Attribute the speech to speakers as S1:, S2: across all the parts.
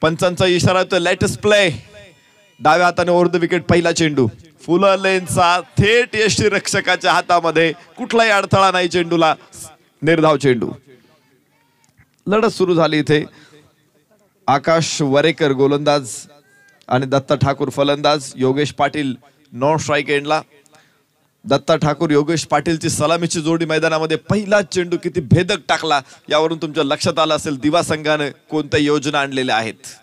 S1: पंचांचा इशारा तर latest play. डाव्या हाताने ओव्हर द विकेट पहिला चेंडू. फुल लेनचा थेट यष्टीरक्षकाच्या हातामध्ये. कुठलाही अडथळा नाही चेंडूला. निर्धाव चेंडू. लढत सुरू झाली इथे. आकाश वारेकर गोलंदाज आणि दत्ता ठाकूर फलंदाज. योगेश पाटील नॉन स्ट्राईक एंडला. दत्ता ठाकूर योगेश पाटीलची सलामीची जोडी मैदानामध्ये. पहिला चेंडू किती भेदक टाकला यावरून तुमच्या लक्षात आलं असेल दिवा संघाने कोणत्या योजना आणलेल्या आहेत.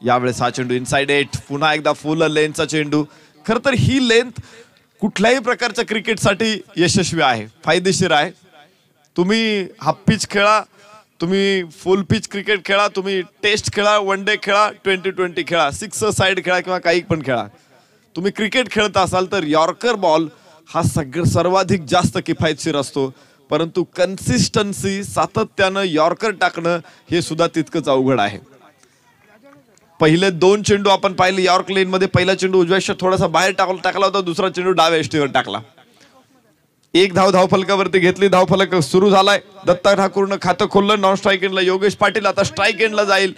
S1: यावेळेस हा चेंडू इनसाइड 8. पुन्हा एकदा फुल लेनचा चेंडू. खरं तर ही लेंथ कुठल्याही प्रकारच्या क्रिकेटसाठी यशस्वी आहे, फायदेशीर आहे. तुम्ही हाफ पिच खेळा, तुम्ही फुल पिच क्रिकेट खेळा, तुम्ही टेस्ट खेळा, वन डे खेळा, 20-20 खेळा, 6 साइड खेळा किंवा काही पण खेळा. तुम्ही क्रिकेट खेळत असाल तर यॉर्कर बॉल हा सर्वाधिक जास्त किफायतशीर असतो. परंतु कन्सिस्टन्सी, सातत्यानं यॉर्कर टाकणं हे सुद्धा तितकंच अवघड आहे. पहिले 2 चेंडू आपण पाहिले यॉर्क लेन मध्ये. पहिला चेंडू उजव्या यष्टीवर थोडासा बाहेर टाकला होता. दुसरा चेंडू डाव्या यष्टीवर टाकला. एक धावफलकावरती घेतली. धावफलक सुरू झालाय. दत्ता ठाकूरनं खातं खोललं नॉन स्ट्राईक एंडला. योगेश पाटील आता स्ट्राईक एंडला जाईल.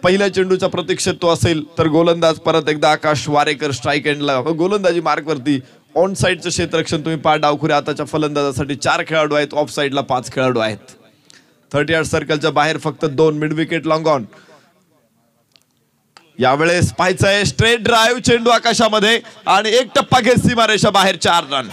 S1: पहिल्या चेंडूच्या प्रतीक्षेत तो असेल तर गोलंदाज परत एकदा आकाश वारेकर स्ट्राईक एंडला. गोलंदाजी मार्कवरती. ऑन साईडचं क्षेत्ररक्षण तुम्ही पहा. डावखुऱ्या आताच्या फलंदाजासाठी 4 खेळाडू आहेत. ऑफ साईडला 5 खेळाडू आहेत. 30 यार्ड सर्कलच्या बाहेर फक्त 2. Mid wicket long on. यावेळेस पाहायचंय स्ट्रेट ड्राईव्ह चेंडू आकाशामध्ये आणि एक टप्पा घेत सीमारेषा बाहेर. 4 रन.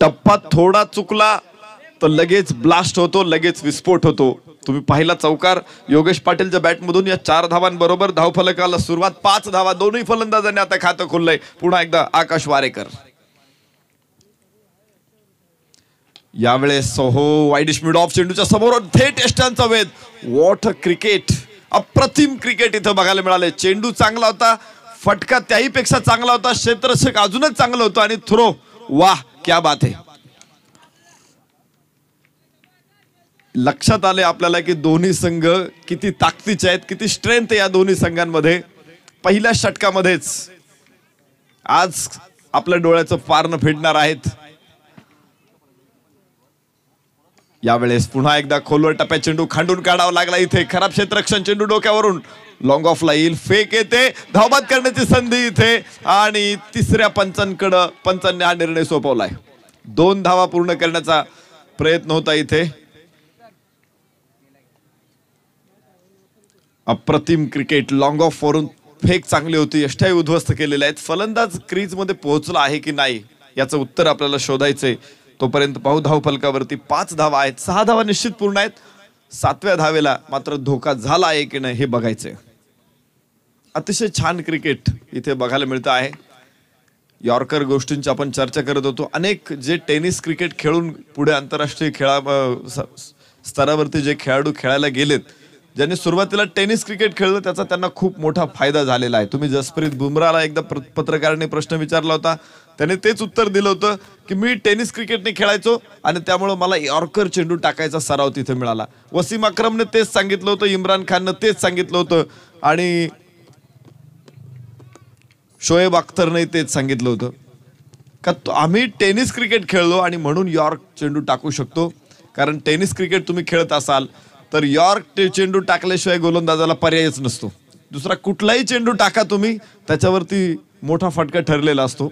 S1: टप्पा थोडा चुकला तर लगेच ब्लास्ट होतो, लगेच विस्फोट होतो. तुम्ही पाहिला चौकार योगेश पाटीलच्या बॅटमधून. या 4 धावांबरोबर धावफलकाला सुरुवात. 5 धावा दोन्ही फलंदाजांनी आता खातं खोललंय. पुन्हा एकदा आकाश वारेकर. यावेळेस वाईडिश मिड ऑफ चेंडूच्या समोर थेट यष्टांचा वेध. What cricket. अप्रतिम क्रिकेट इथं बघायला मिळाले. चेंडू चांगला होता, फटका त्याही पेक्षा चांगला होता, क्षेत्ररक्षक अजूनच चांगलं होतं आणि थ्रो वाह क्या बात है. लक्षात आले आपल्याला की दोन्ही संघ किती ताकदीचे आहेत, किती स्ट्रेंथ आहे या दोन्ही संघांमध्ये. पहिल्या षटकामध्येच आज आपल्या डोळ्याचं पारणं फेडणार आहेत. यावेळेस पुन्हा एकदा खोलवर टप्प्यात चेंडू खांडून काढावा लागला इथे. खराब क्षेत्ररक्षण. चेंडू डोक्यावरून लॉंग ऑफला येईल. फेक येते. धावबाद करण्याची संधी इथे आणि तिसऱ्या पंचांनी हा निर्णय सोपवलाय. 2 धावा पूर्ण करण्याचा प्रयत्न होता इथे. अप्रतिम क्रिकेट. लॉंग ऑफ वरून फेक चांगली होती. यष्टाही उद्ध्वस्त केलेल्या आहेत. फलंदाज क्रीज मध्ये पोहोचला आहे की नाही याचं उत्तर आपल्याला शोधायचंय. तोपर्यंत पाहू धावफलकावरती 5 धावा आहेत. 6 धावा निश्चित पूर्ण आहेत. 7व्या धावेला मात्र धोका झाला आहे की नाही हे बघायचंय. अतिशय छान क्रिकेट इथे बघायला मिळतं आहे. यॉर्कर गोष्टींची आपण चर्चा करत होतो. अनेक जे टेनिस क्रिकेट खेळून पुढे आंतरराष्ट्रीय स्तरावरती जे खेळाडू खेळायला गेलेत, ज्यांनी सुरुवातीला टेनिस क्रिकेट खेळलं त्याचा त्यांना खूप मोठा फायदा झालेला आहे. तुम्ही जसप्रीत बुमराहला एकदा पत्रकारांनी प्रश्न विचारला होता, त्याने तेच उत्तर दिलं होतं की मी टेनिस क्रिकेटने खेळायचो आणि त्यामुळे मला यॉर्कर चेंडू टाकायचा सराव तिथे मिळाला. वसीम अक्रमने तेच सांगितलं होतं, इम्रान खाननं तेच सांगितलं होतं आणि शोएब अख्तरने तेच सांगितलं होतं का आम्ही टेनिस क्रिकेट खेळलो आणि म्हणून यॉर्क चेंडू टाकू शकतो. कारण टेनिस क्रिकेट तुम्ही खेळत असाल तर यॉर्क चेंडू टाकल्याशिवाय गोलंदाजाला पर्यायच नसतो. दुसरा कुठलाही चेंडू टाका तुम्ही, त्याच्यावरती मोठा फटका ठरलेला असतो.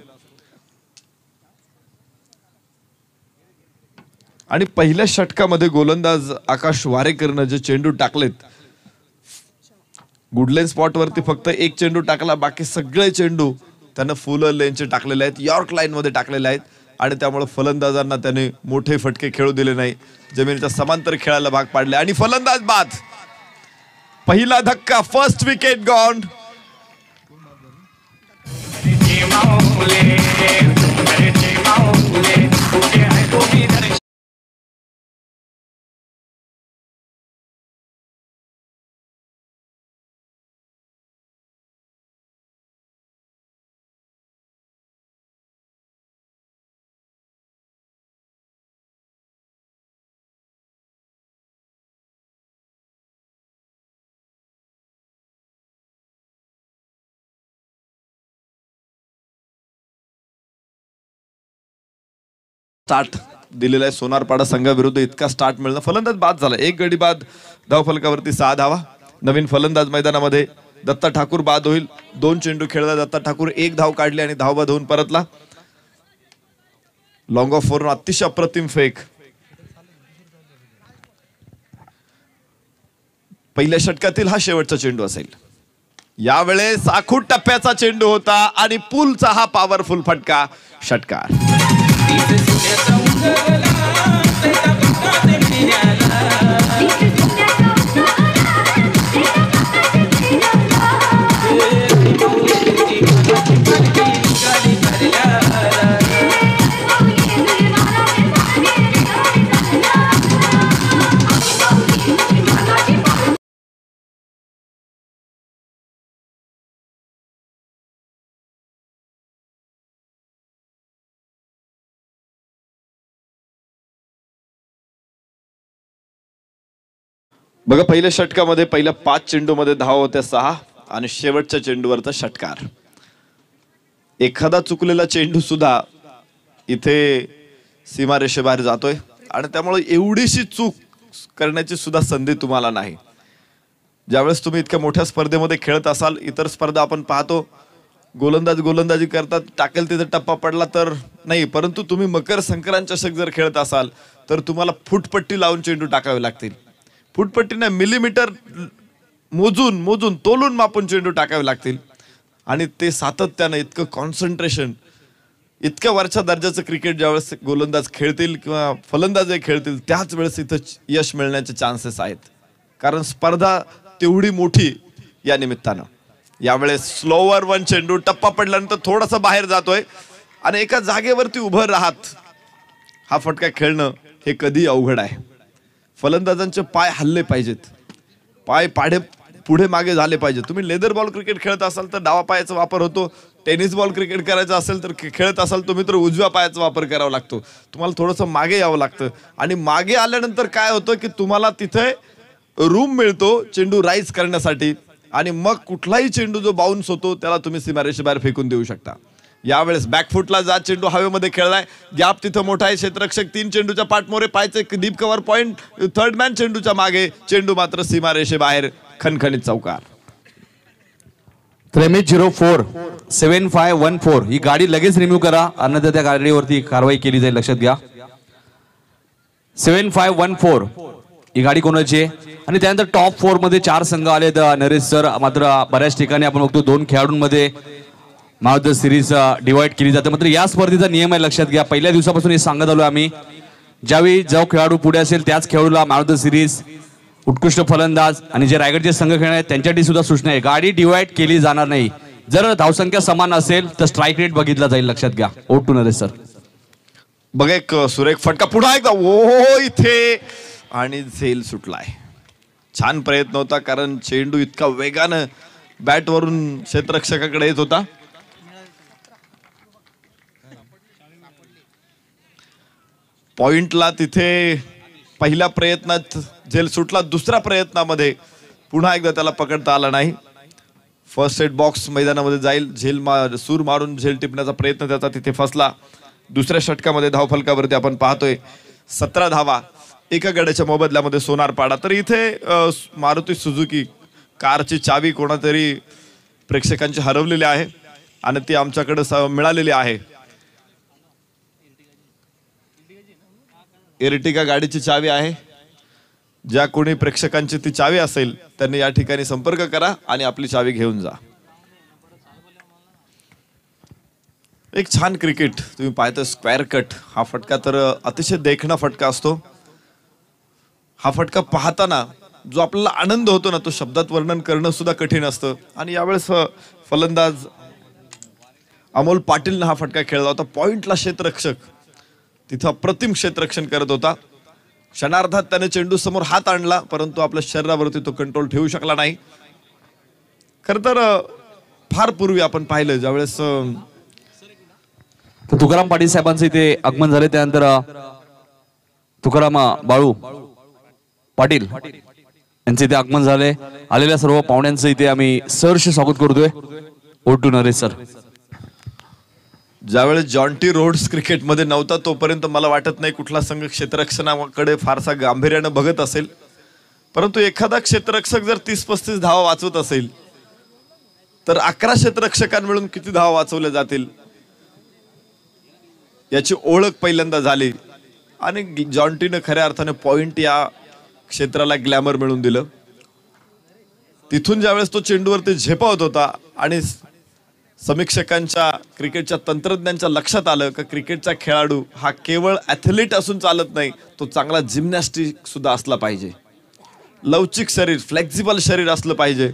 S1: आणि पहिल्या षटकामध्ये गोलंदाज आकाश वारेकरनं जे चेंडू टाकलेत, गुडलेन स्पॉट वरती फक्त 1 चेंडू टाकला, बाकी सगळे चेंडू त्यानं फुल लेनचे टाकलेले आहेत, यॉर्क लाईन मध्ये टाकलेले आहेत आणि त्यामुळे फलंदाजांना त्याने मोठे फटके खेळू दिले नाही. जमिनीच्या समांतर खेळायला भाग पाडले आणि फलंदाज बाद. पहिला धक्का. First wicket gone. स्टार्ट दिलेला आहे सोनारपाडा संघाविरुद्ध. इतका स्टार्ट मिळणं, फलंदाज बाद झाला, एक गडी बाद, धावफलकावरती 6 धावा. नवीन फलंदाज मैदानामध्ये दत्ता ठाकूर बाद होईल. 2 चेंडू खेळला दत्ता ठाकूर, 1 धाव काढली आणि धावबाद होऊन परतला. लॉंग ऑफ वरून अतिशय अप्रतिम फेक. पहिल्या षटकातील हा शेवटचा चेंडू असेल. यावेळेस आखूड टप्प्याचा चेंडू होता आणि पुलचा हा पॉवरफुल फटका, षटकार. बघा, पहिल्या षटकामध्ये पहिल्या 5 चेंडूमध्ये धावा होत्या 6 आणि शेवटच्या चेंडूवरचा षटकार. एखादा चुकलेला चेंडू सुद्धा इथे सीमारेषेबाहेर जातोय आणि त्यामुळे एवढीशी चूक करण्याची सुद्धा संधी तुम्हाला नाही. ज्यावेळेस तुम्ही इतक्या मोठ्या स्पर्धेमध्ये खेळत असाल, इतर स्पर्धा आपण पाहतो गोलंदाजी करतात, टाकेल तिथे टप्पा पडला तर नाही, परंतु तुम्ही मकर संक्रांत चषक जर खेळत असाल तर तुम्हाला फुटपट्टी लावून चेंडू टाकावे लागतील. फुटपट्टीने मिलीमीटर मोजून तोलून मापून चेंडू टाकावे लागतील आणि ते सातत्याने इतकं कॉन्सन्ट्रेशन, इतक्या वरच्या दर्जाचं क्रिकेट ज्यावेळेस गोलंदाज खेळतील किंवा फलंदाज खेळतील त्याच वेळेस इथं यश मिळण्याचे चान्सेस आहेत, कारण स्पर्धा तेवढी मोठी या निमित्तानं. यावेळेस स्लोवर 1 चेंडू, टप्पा पडल्यानंतर थोडासा बाहेर जातोय आणि एका जागेवरती उभं राहत हा फटका खेळणं हे कधी अवघड आहे. फलंदाजांचे पाय हल्ले पाहिजेत, पाय पाढे पुढे मागे झाले पाहिजे. तुम्ही लेदर बॉल क्रिकेट खेळत असाल तर डावा पायाचा वापर होतो, टेनिस बॉल क्रिकेट करायचा असेल तर खेळत असाल तुम्ही तर उजव्या पायाचा वापर करावा लागतो. तुम्हाला थोडंसं मागे यावं लागतं आणि मागे आल्यानंतर काय होतं की तुम्हाला तिथे रूम मिळतो चेंडू राईज करण्यासाठी आणि मग कुठलाही चेंडू जो बाउन्स होतो त्याला तुम्ही सीमारेषेबाहेर फेकून देऊ शकता. यावेळेस बॅकफुटला जा चेंडू हवेमध्ये खेळलाय, गॅप तिथं मोठा आहे, क्षेत्ररक्षक 3 चेंडूच्या पाठमोरे, पायचे deep cover point, third man चेंडूच्या मागे, चेंडू मात्र सीमारेषेबाहेर, खणखणीत चौकार.
S2: 3-0-4 7514 ही गाडी लगेच रिमूव्ह करा, अन्यथा त्या गाडीवरती कारवाई केली जाईल, लक्षात घ्या. 7514 ही गाडी कोणाची आहे आणि त्यानंतर टॉप 4 मध्ये 4 संघ आलेत नरेश सर. मात्र बऱ्याच ठिकाणी आपण बघतो 2 खेळाडूंमध्ये man of the series divide केली जाते. मात्र या स्पर्धेचा नियम आहे, लक्षात घ्या. पहिल्या दिवसापासून हे सांगत आलो आम्ही, ज्यावेळी जो खेळाडू पुढे असेल त्याच खेळाडूला मॅन ऑफ द सिरीज, उत्कृष्ट फलंदाज आणि जे रायगडचे संघ खेळणार आहेत त्यांच्यासाठी सुद्धा सूचना आहे, गाडी डिवाइड केली जाणार नाही. जर धावसंख्या समान असेल तर स्ट्राईक रेट बघितला जाईल, लक्षात घ्या. ओट टू नरेश सर.
S1: बघा, एक सुरेख फटका, पुन्हा एकदा ओ इथे आणि झेल सुटलाय. छान प्रयत्न होता, कारण चेंडू इतका वेगानं बॅटवरून क्षेत्ररक्षकाकडे येत होता. पॉइंटला तिथे पहिल्या प्रयत्नात झेल सुटला, दुसऱ्या प्रयत्नामध्ये पुन्हा एकदा त्याला पकडता आला नाही. फर्स्ट सेट बॉक्स मैदानामध्ये जाईल, सूर मारून झेल टिपण्याचा प्रयत्न त्याचा तिथे फसला. दुसऱ्या षटकामध्ये धावफलकावरती आपण पाहतोय 17 धावा, एका गड्याच्या मोबदल्यामध्ये सोनारपाडा. तर इथे मारुती सुझुकी कारची चावी कोणातरी प्रेक्षकांची हरवलेली आहे आणि ती आमच्याकडे मिळालेली आहे. एर्टिगा गाडीची चावी आहे. ज्या कोणी प्रेक्षकांची ती चावी असेल त्यांनी या ठिकाणी संपर्क करा आणि आपली चावी घेऊन जा. एक छान क्रिकेट तुम्ही पाहता, स्क्वेअर कट हा फटका तर अतिशय देखणा फटका असतो. हा फटका पाहताना जो आपल्याला आनंद होतो ना, तो शब्दात वर्णन करणं सुद्धा कठीण असतं. आणि यावेळेस फलंदाज अमोल पाटीलने हा फटका खेळला होता. पॉइंटला क्षेत्ररक्षक तिथं अप्रतिम क्षेत्ररक्षण करत होता. क्षणार्धात त्याने चेंडू समोर हात आणला, परंतु आपल्या शरीरावरती तो कंट्रोल ठेवू शकला नाही. खर तर फार पूर्वी आपण पाहिलं ज्यावेळेस
S2: तुकाराम पाटील साहेबांचं इथे आगमन झाले, त्यानंतर तुकाराम बाळू पाटील यांचे इथे आगमन झाले. आलेल्या सर्व पाहुण्यांचं इथे आम्ही सहर्ष स्वागत करतोय. ओट टू नरेश सर.
S1: ज्यावेळेस जॉन्टी रोड्स क्रिकेटमध्ये नव्हता तोपर्यंत मला वाटत नाही कुठला संघ क्षेत्ररक्षणाकडे फारसा गांभीर्यानं बघत असेल, परंतु एखादा क्षेत्ररक्षक जर 30-35 धावा वाचवत असेल तर 11 क्षेत्ररक्षकां मिळून किती धावा वाचवल्या जातील याची ओळख पहिल्यांदा झाली आणि जॉन्टीनं खऱ्या अर्थाने पॉइंट या क्षेत्राला ग्लॅमर मिळून दिलं. तिथून ज्यावेळेस तो चेंडूवरती झेपावत होता आणि समीक्षकांच्या क्रिकेटच्या तंत्रज्ञांच्या लक्षात आलं की क्रिकेटचा खेळाडू हा केवळ ॲथलीट असून चालत नाही, तो चांगला जिम्नॅस्टिक सुद्धा असला पाहिजे, लवचिक शरीर, फ्लेक्झिबल शरीर असलं पाहिजे.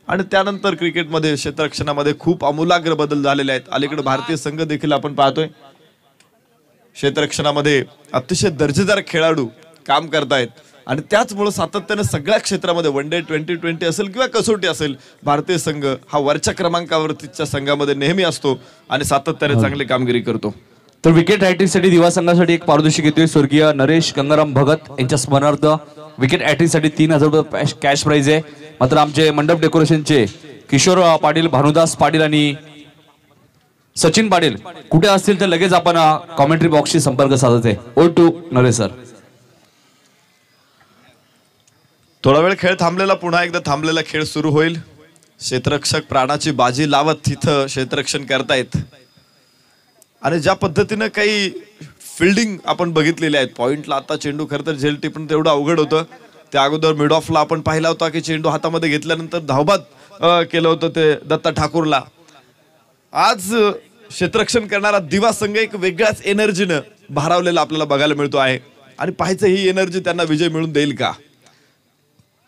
S1: आणि त्यानंतर क्रिकेटमध्ये क्षेत्ररक्षणामध्ये खूप आमूलाग्र बदल झालेले आहेत. अलीकडे भारतीय संघ देखील आपण पाहतोय क्षेत्ररक्षणामध्ये अतिशय दर्जेदार खेळाडू काम करतायत आणि त्याचमुळे सातत्याने सगळ्या क्षेत्रामध्ये वनडे, T20 असेल किंवा कसोटी असेल, भारतीय संघ हा वरच्या क्रमांकावरतीच्या संघामध्ये नेहमी असतो आणि सातत्याने चांगली कामगिरी करतो.
S2: तर विकेट हॅट्रिकसाठी दिवा संघासाठी एक पारितोषिक येतोय. स्वर्गीय नरेश गंगाराम भगत यांच्या स्मरणार्थ विकेट हॅट्रिकसाठी 3000 रुपये कॅश प्राइज आहे. मात्र आमचे मंडप डेकोरेशनचे किशोर पाटील, भानुदास पाटील आणि सचिन पाटील कुठे असतील तर लगेच आपण कॉमेंट्री बॉक्सशी संपर्क साधत आहे. Oh to Naresh sir.
S1: थोडा वेळ खेळ थांबलेला, पुन्हा एकदा थांबलेला खेळ सुरू होईल. क्षेत्ररक्षक प्राणाची बाजी लावत तिथं क्षेत्ररक्षण करतायत आणि ज्या पद्धतीनं काही फिल्डिंग आपण बघितलेली आहेत, पॉइंटला आता चेंडू खरं तर झेल टिपणं तेवढं अवघड होतं. त्या अगोदर मिड ऑफला आपण पाहिला होता की चेंडू हातामध्ये घेतल्यानंतर धावबाद केलं होतं ते दत्ता ठाकूरला. आज क्षेत्ररक्षण करणारा दिवा संघ एक वेगळ्याच एनर्जीनं भारावलेला आपल्याला बघायला मिळतो आहे आणि पाहायचं ही एनर्जी त्यांना विजय मिळून देईल का.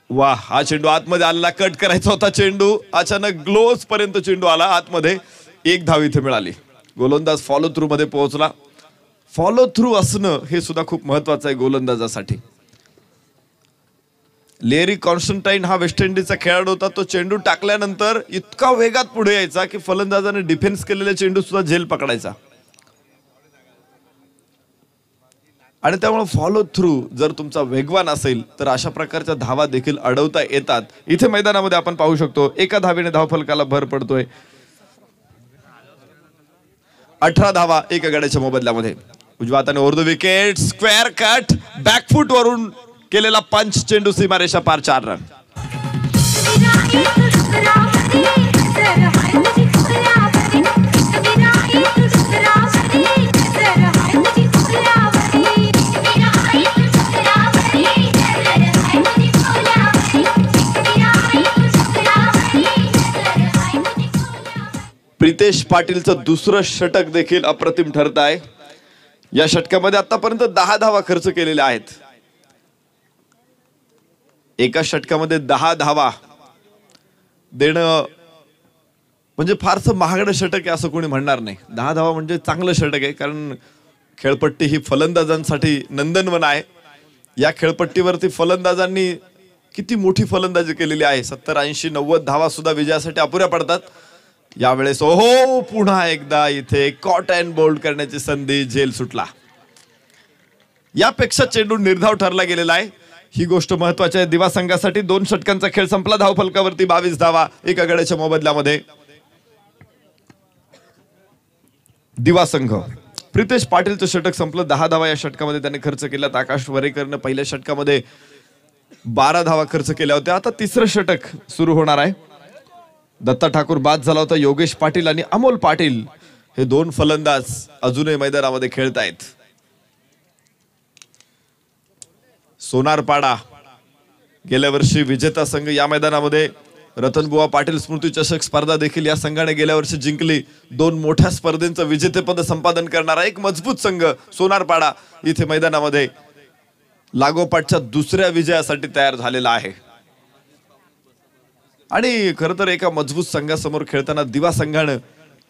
S1: वा, हा चेंडू आतमध्ये आलेला, कट करायचा होता चेंडू, अचानक ग्लोव्ज पर्यंत चेंडू आला आतमध्ये. 1 धाव इथे मिळाली. गोलंदाज फॉलो थ्रू मध्ये पोहोचला. फॉलो थ्रू असणं हे सुद्धा खूप महत्वाचं आहे गोलंदाजासाठी. लेरी कॉन्स्टंटाईन हा वेस्ट इंडिजचा खेळाडू होता. तो चेंडू टाकल्यानंतर इतका वेगात पुढे यायचा की फलंदाजाने डिफेन्स केलेले चेंडू सुद्धा झेल पकडायचा आणि त्यामुळे फॉलो थ्रू जर तुमचा वेगवान असेल तर अशा प्रकारच्या धावा देखील अडवता येतात. इथे मैदानामध्ये आपण पाहू शकतो एका धावेने धावफलकाला भर पडतोय. 18 धावा एका गड्याच्या मोबदल्यामध्ये. उजव्या हाताने over the wicket, square cut, back foot वरून केलेला पंच, चेंडू सीमारेषा पार, 4 रन. प्रितेश पाटीलचं दुसरं षटक देखील अप्रतिम ठरत आहे. या षटकामध्ये आतापर्यंत 10 धावा खर्च केलेल्या आहेत. एका षटकामध्ये 10 धावा देणं म्हणजे फारसं महागडं षटक आहे असं कोणी म्हणणार नाही. 10 धावा म्हणजे चांगलं षटक आहे, कारण खेळपट्टी ही फलंदाजांसाठी नंदनवन आहे. या खेळपट्टीवरती फलंदाजांनी किती मोठी फलंदाजी केलेली आहे. 70, 80, 90 धावा सुद्धा विजयासाठी अपुऱ्या पडतात. यावेळेस ओहो, पुन्हा एकदा इथे कॉट अँड बोल्ड करण्याची संधी, झेल सुटला. यापेक्षा चेंडू निर्धाव ठरला गेलेला आहे, ही गोष्ट महत्वाची आहे दिवा संघासाठी. 2 षटकांचा खेळ संपला. धावफलकावरती 22 धावा एका गड्याच्या मोबदल्यामध्ये. दिवा संघ, प्रितेश पाटीलचं षटक संपलं. 10 धावा या षटकामध्ये त्याने खर्च केल्यात. आकाश वरेकरनं पहिल्या षटकामध्ये 12 धावा खर्च केल्या होत्या. आता तिसरं षटक सुरू होणार आहे. दत्ता ठाकूर बाद झाला होता. योगेश पाटील आणि अमोल पाटील हे 2 फलंदाज अजूनही मैदानामध्ये खेळतायत. सोनारपाडा गेल्या वर्षी विजेता संघ या मैदानामध्ये. रतनबुवा पाटील स्मृती चषक स्पर्धा देखील या संघाने गेल्या वर्षी जिंकली. 2 मोठ्या स्पर्धेंचं विजेतेपद संपादन करणारा एक मजबूत संघ सोनारपाडा इथे मैदानामध्ये लागोपाठच्या दुसऱ्या विजयासाठी तयार झालेला आहे. आणि खरं तर एका मजबूत संघासमोर खेळताना दिवा संघानं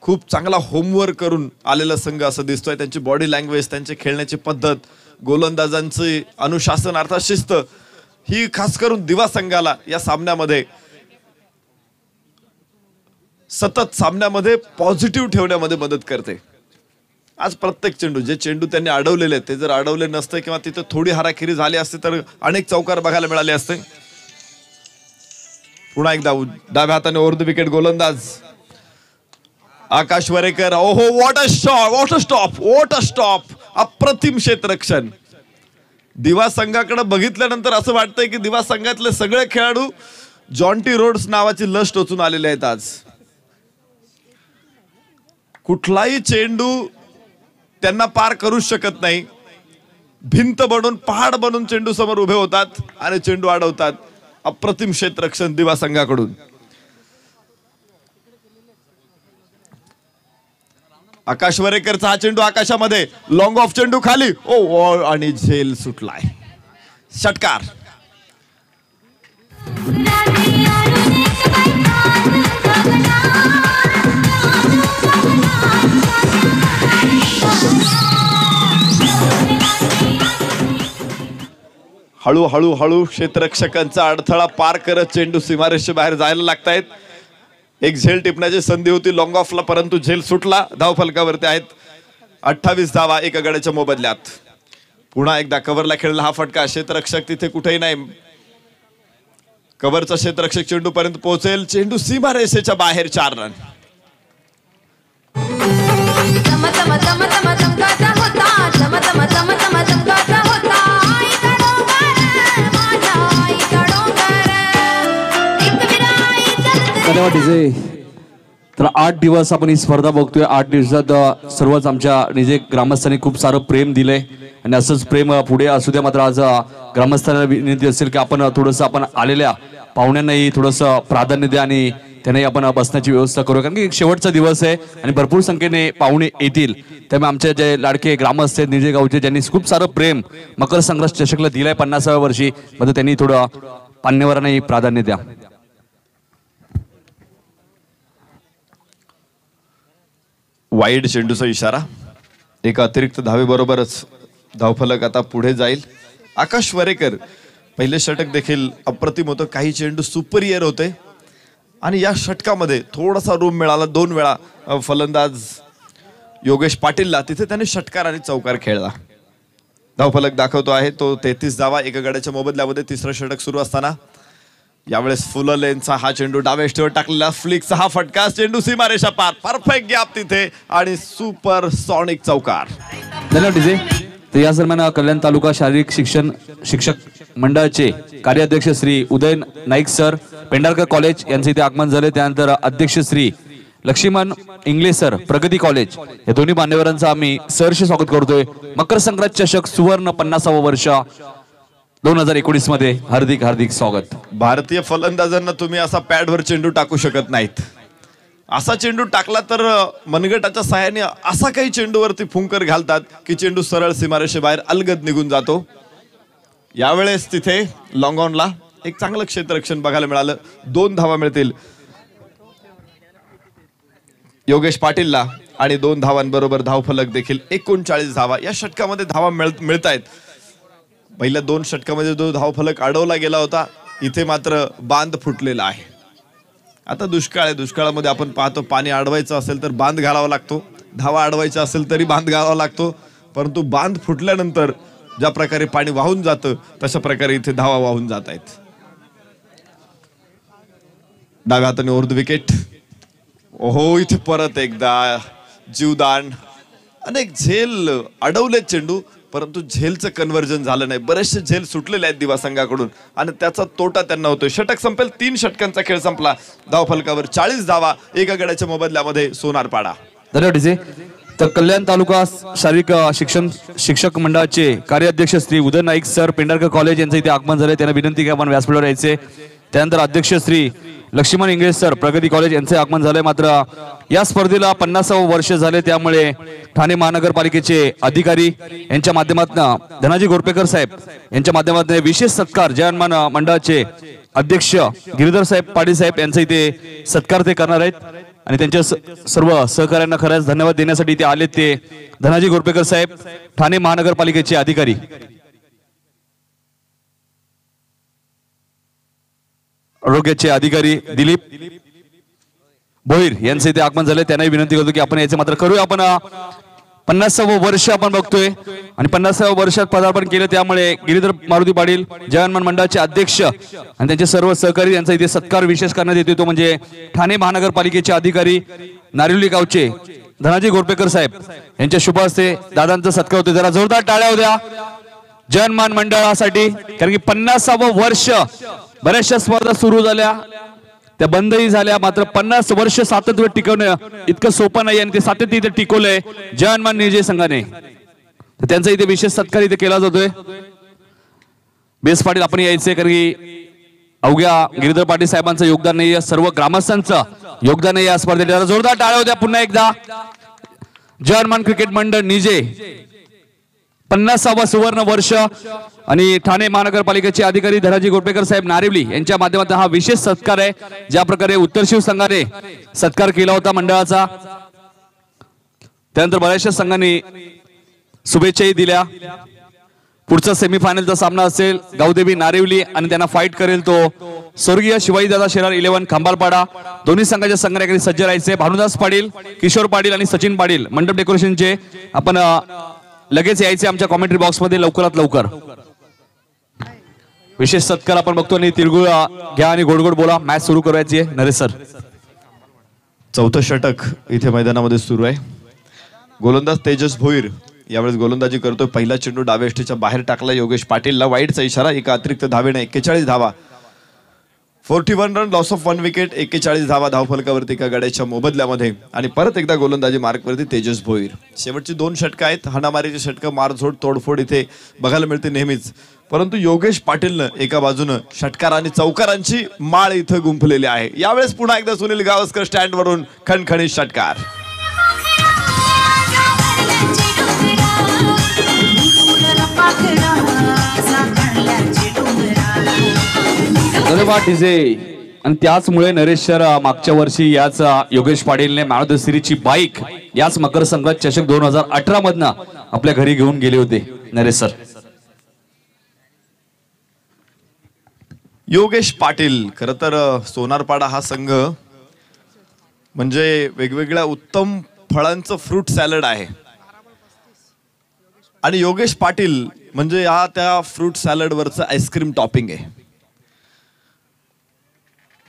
S1: खूप चांगला होमवर्क करून आलेला संघ असं दिसतोय. त्यांची बॉडी लँग्वेज, त्यांची खेळण्याची पद्धत, गोलंदाजांची अनुशासन अर्थात शिस्त ही खास करून दिवा संघाला या सामन्यामध्ये सतत सामन्यामध्ये पॉझिटिव्ह ठेवण्यामध्ये मदत करते. आज प्रत्येक चेंडू, जे चेंडू त्यांनी अडवलेले ते जर अडवले नसते किंवा तिथे थोडी हाराखिरी झाली असते तर अनेक चौकार बघायला मिळाले असते. पुन्हा एकदा डाव्या हाताने ओव्हर द विकेट गोलंदाज आकाश वरेकर, ओहो what a shot, what a stop, what a stop, अप्रतिम क्षेत्ररक्षण. दिवा संघाकडे बघितल्यानंतर असं वाटतंय की दिवा संघातले सगळे खेळाडू जॉन्टी रोड्स नावाची लस टोचून आलेले आहेत. आज कुठलाही चेंडू त्यांना पार करूच शकत नाही. भिंत बनून, पहाड बनून चेंडू समोर उभे होतात आणि चेंडू अडवतात. अप्रतिम क्षेत्ररक्षण दिवा संघाकडून. आकाश वरेकरचा हा चेंडू आकाशामध्ये, लॉंग ऑफ चेंडू खाली, ओ आणि झेल सुटलाय. षटकार. हळूहळू हळू क्षेत्ररक्षकांचा अडथळा पार करत चेंडू सीमारेषे बाहेर जायला लागतायत. एक झेल टिपण्याची संधी होती लॉंग ऑफला, परंतु झेल सुटला. धावफलकावरती आहेत 28 धावा एका गड्याच्या मोबदल्यात. पुन्हा एकदा कव्हरला खेळला हा फटका. क्षेत्ररक्षक तिथे कुठेही नाही. कव्हरचा क्षेत्ररक्षक चेंडू पर्यंत पोहोचेल. चेंडू सीमारेषेच्या बाहेर. 4 रन.
S2: धन्यवाद डीजे. तर 8 दिवस आपण ही स्पर्धा बघतोय. 8 दिवसात सर्वच आमच्या निजे ग्रामस्थांनी खूप सारं प्रेम दिलंय आणि असंच प्रेम पुढे असू द्या. मात्र आज ग्रामस्थांना विनंती असेल की आपण थोडंसं आपण आलेल्या पाहुण्यांनाही थोडंसं प्राधान्य द्या आणि त्यांनाही आपण बसण्याची व्यवस्था करू, कारण की शेवटचा दिवस आहे आणि भरपूर संख्येने पाहुणे येतील. त्यामुळे आमचे जे लाडके ग्रामस्थ आहेत निजे गावचे, ज्यांनी खूप सारं प्रेम मकर संक्रांत चषकला दिलंय 50व्या वर्षी, मात्र त्यांनी थोडं मान्यवरांनाही प्राधान्य द्या.
S1: वाईड चेंडूचा इशारा. एक अतिरिक्त धावेबरोबरच धावफलक आता पुढे जाईल. आकाश वरेकर, पहिले षटक देखील अप्रतिम होतं. काही चेंडू सुपरियर होते आणि या षटकामध्ये थोडासा रूम मिळाला. 2 वेळा फलंदाज योगेश पाटीलला तिथे त्याने षटकार आणि चौकार खेळला. धावफलक दाखवतो आहे तो 33 धावा एका गड्याच्या मोबदल्यामध्ये. तिसरं षटक सुरू असताना यावेळेस फुल लेनचा हा चेंडू डाव्या एष्टीवर टाकलेला फ्लिकचा हा फटका. चेंडू सीमारेषा पार. परफेक्ट गॅप तिथे आणि सुपर सॉनिक चौकार.
S2: धन्यवाद डीजे. तर या दरम्यान कल्याण तालुका शारीरिक शिक्षण शिक्षक मंडळाचे कार्याध्यक्ष श्री उदय नाईक सर, पेंढारकर कॉलेज यांचे इथे आगमन झाले. त्यानंतर अध्यक्ष श्री लक्ष्मण इंगले सर, प्रगती कॉलेज, या दोन्ही मान्यवरांचं आम्ही सहर्ष स्वागत करतोय. मकर संक्रांत चषक सुवर्ण 50वे वर्ष 2019 मध्ये हार्दिक हार्दिक स्वागत.
S1: भारतीय फलंदाजांना तुम्ही असा पॅडवर चेंडू टाकू शकत नाहीत. असा चेंडू टाकला तर मनगटाच्या साहाय्याने असा काही चेंडूवरती फुंकर घालतात की चेंडू सरळ सीमारेषेबाहेर अलगद निघून जातो. यावेळेस तिथे लॉंग ऑनला एक चांगलं क्षेत्ररक्षण बघायला मिळालं. 2 धावा मिळतील योगेश पाटीलला आणि 2 धावांबरोबर धावफलक देखील 39 धावा. या षटकामध्ये धावा मिळत आहेत. पहिल्या 2 षटकामध्ये जो धावफलक अडवला गेला होता, इथे मात्र बांध फुटलेला आहे. आता दुष्काळ आहे. दुष्काळामध्ये आपण पाहतो पाणी अडवायचं असेल तर बांध घालावा लागतो, धावा अडवायचा असेल तरी बांध घालावा लागतो. परंतु बांध फुटल्यानंतर ज्या प्रकारे पाणी वाहून जातं तशा प्रकारे इथे धावा वाहून जात आहेत. डाव्या हाताने ओव्हर द विकेट. ओहो, इथे परत एकदा जीवदान. अनेक झेल अडवले चेंडू, परंतु झेलचं कन्व्हर्जन झालं नाही. बरेचसे झेल सुटलेले आहेत दिवा संघाकडून आणि त्याचा तोटा त्यांना होतोय. षटक संपेल. 3 षटकांचा खेळ संपला. धावफलकावर 40 धावा एका गड्याच्या मोबदल्यामध्ये सोनारपाडा.
S2: धन्यवाद डीजे. तर कल्याण तालुका शारीरिक शिक्षण शिक्षक मंडळाचे कार्याध्यक्ष श्री उदय नाईक सर, पेंढारकर कॉलेज यांचं इथे आगमन झाले. त्यांना विनंती की आपण व्यासपीठावर यायचे. त्यानंतर अध्यक्ष श्री लक्ष्मण इंगळे सर, प्रगती कॉलेज यांचे आगमन झाले. मात्र या स्पर्धेला 50वे वर्ष झाले, त्यामुळे ठाणे महानगरपालिकेचे अधिकारी यांच्या माध्यमातून धनाजी गोरपेकर साहेब यांच्या माध्यमातून विशेष सत्कार जवानमान मंडळाचे अध्यक्ष गिरीधर साहेब पाटील साहेब यांचा इथे सत्कार ते करणार आहेत. आणि त्यांच्या सर्व सहकाऱ्यांना खरंच धन्यवाद देण्यासाठी इथे आले ते धनाजी गोरपेकर साहेब, ठाणे महानगरपालिकेचे अधिकारी. आरोग्याचे अधिकारी दिलीप भोईर यांचे इथे आगमन झाले. त्यांनाही विनंती करतो की आपण याचे मात्र करूया. आपण 50वे वर्ष आपण बघतोय आणि 50व्या वर्षात पदार्पण केलं, त्यामुळे गिरीधर मारुती पाटील जवानमान मंडळाचे अध्यक्ष आणि त्यांचे सर्व सहकारी यांचा इथे सत्कार विशेष करण्यात येतो. तो म्हणजे ठाणे महानगरपालिकेचे अधिकारी नारिवली गावचे धनाजी गोरपेकर साहेब यांच्या शुभ हस्ते दादांचा सत्कार होतो. जरा जोरदार टाळ्या होत्या जनमान मंडळासाठी, कारण की 50वे वर्ष बऱ्याचशा स्पर्धा सुरू झाल्या, त्या बंदही झाल्या, मात्र 50 वर्ष सातत्य टिकवणं इतकं सोपं नाही आणि ते सातत्य इथे टिकवलंय जनमान निजे संघाने. तर त्यांचा इथे विशेष सत्कार इथे केला जातोय. बेस पाटील आपण यायचे, कारण की अवघ्या गिरीधर पाटील साहेबांचं योगदान नाही, सर्व ग्रामस्थांचं योगदान नाही या स्पर्धेत. जोरदार टाळ्या होत्या पुन्हा एकदा जनमान क्रिकेट मंडळ निजे 50वा सुवर्ण वर्ष आणि ठाणे महानगरपालिकेचे अधिकारी धनाजी गोरपेकर साहेब नारिवली यांच्या माध्यमातून हा विशेष सत्कार आहे. ज्या प्रकारे उत्तर शिव संघाने सत्कार केला होता मंडळाचा, त्यानंतर बऱ्याचशा संघांनी शुभेच्छाही दिल्या. पुढचा सेमीफायनलचा सामना असेल गावदेवी नारिवली आणि त्यांना फाईट करेल तो स्वर्गीय शिवाजीदादा शेरार 11 खंबालपाडा. दोन्ही संघाच्या संघटनेकडे सज्ज राहायचे. भानुदास पाटील, किशोर पाटील आणि सचिन पाटील मंडप डेकोरेशनचे आपण लगेच यायचे आमच्या कॉमेंट्री बॉक्स मध्ये लवकरात लवकर. विशेष सत्कार आपण बघतो आणि तिरगुळ घ्या आणि गोड गोड बोला. मॅच सुरू करायची आहे. नरेश सर.
S1: चौथं षटक इथे मैदानामध्ये सुरू आहे. गोलंदाज तेजस भोईर यावेळेस गोलंदाजी करतोय. पहिला चेंडू डाव्या यष्टीच्या बाहेर टाकला योगेश पाटीलला. वाईडचा इशारा. एका अतिरिक्त धावेने 41 धावा, 41 रन, लॉस ऑफ 1 विकेट, 41 धावा धावफलकावरती एका गड्याच्या मोबदल्यामध्ये. आणि परत एकदा गोलंदाजी मार्कवरती तेजस भोईर. शेवटची 2 षटकं आहेत. हाणामारीचे षटकं, मारझोड, तोडफोड इथे बघायला मिळते नेहमीच, परंतु योगेश पाटीलनं एका बाजूनं षटकार आणि चौकारांची माळ इथं गुंफलेली आहे. यावेळेस पुन्हा एकदा सुनील गावस्कर स्टँडवरून खणखणीत षटकार.
S2: धन्यवाद डीजे. आणि त्याचमुळे नरेश सर मागच्या वर्षी याच Yogesh पाटीलने man of the सिरीजची bike याच मकर संक्रांत चषक 2018 मधनं आपल्या घरी घेऊन गेले होते नरेश सर.
S1: योगेश पाटील खरं तर सोनारपाडा हा संघ म्हणजे वेगवेगळ्या उत्तम फळांचं फ्रूट सॅलड आहे आणि योगेश पाटील म्हणजे हा त्या फ्रूट सॅलड वरचं आईस्क्रीम टॉपिंग आहे.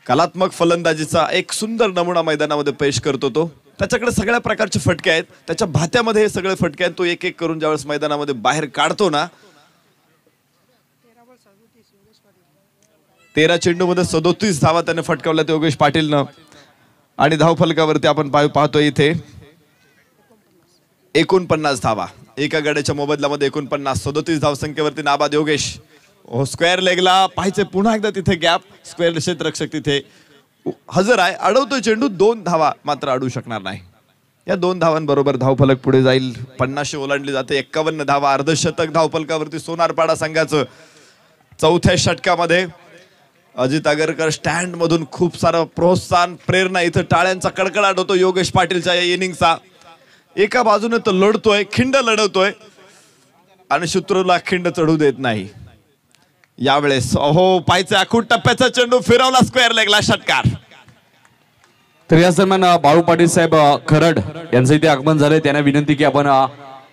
S1: कलात्मक फलंदाजीचा एक सुंदर नमुना मैदानामध्ये पेश करतो तो. त्याच्याकडे सगळ्या प्रकारचे फटके आहेत. त्याच्या भात्यामध्ये हे सगळे फटके आहेत. तो एक एक करून ज्यावेळेस मैदानामध्ये बाहेर काढतो ना, 13 चेंडूमध्ये 37 धावा त्याने फटकावल्या योगेश पाटीलनं. आणि धावफलकावरती आपण पाहतोय इथे 49 धावा एका गड्याच्या मोबदल्यामध्ये. 49, 37 धावसंख्येवरती नाबाद योगेश. स्क्वेअर लेगला पाहायचे पुन्हा एकदा तिथे गॅप. स्क्वेअर क्षेत्ररक्षक तिथे हजर आहे. अडवतोय चेंडू. 2 धावा मात्र अडवू शकणार नाही. या 2 धावांबरोबर धावफलक पुढे जाईल. 50 ओलांडली जाते. 51 धावा, अर्धशतक धावफलकावरती सोनारपाडा संघाचं. चौथ्या षटकामध्ये अजित आगरकर स्टँड मधून खूप सारं प्रोत्साहन, प्रेरणा, इथं टाळ्यांचा कडकडाट होतो योगेश पाटीलच्या या इनिंगचा. एका बाजूने तो लढतोय, खिंड लढवतोय आणि शत्रूला खिंड चढू देत नाही. यावेळेस पायचा आखूड टप्प्याचा चेंडू फिरवला स्क्वेअर लेगला षटकार.
S2: तर या दरम्यान बाळू पाटील साहेब खरड यांचं इथे आगमन झालंय. त्यांना विनंती की आपण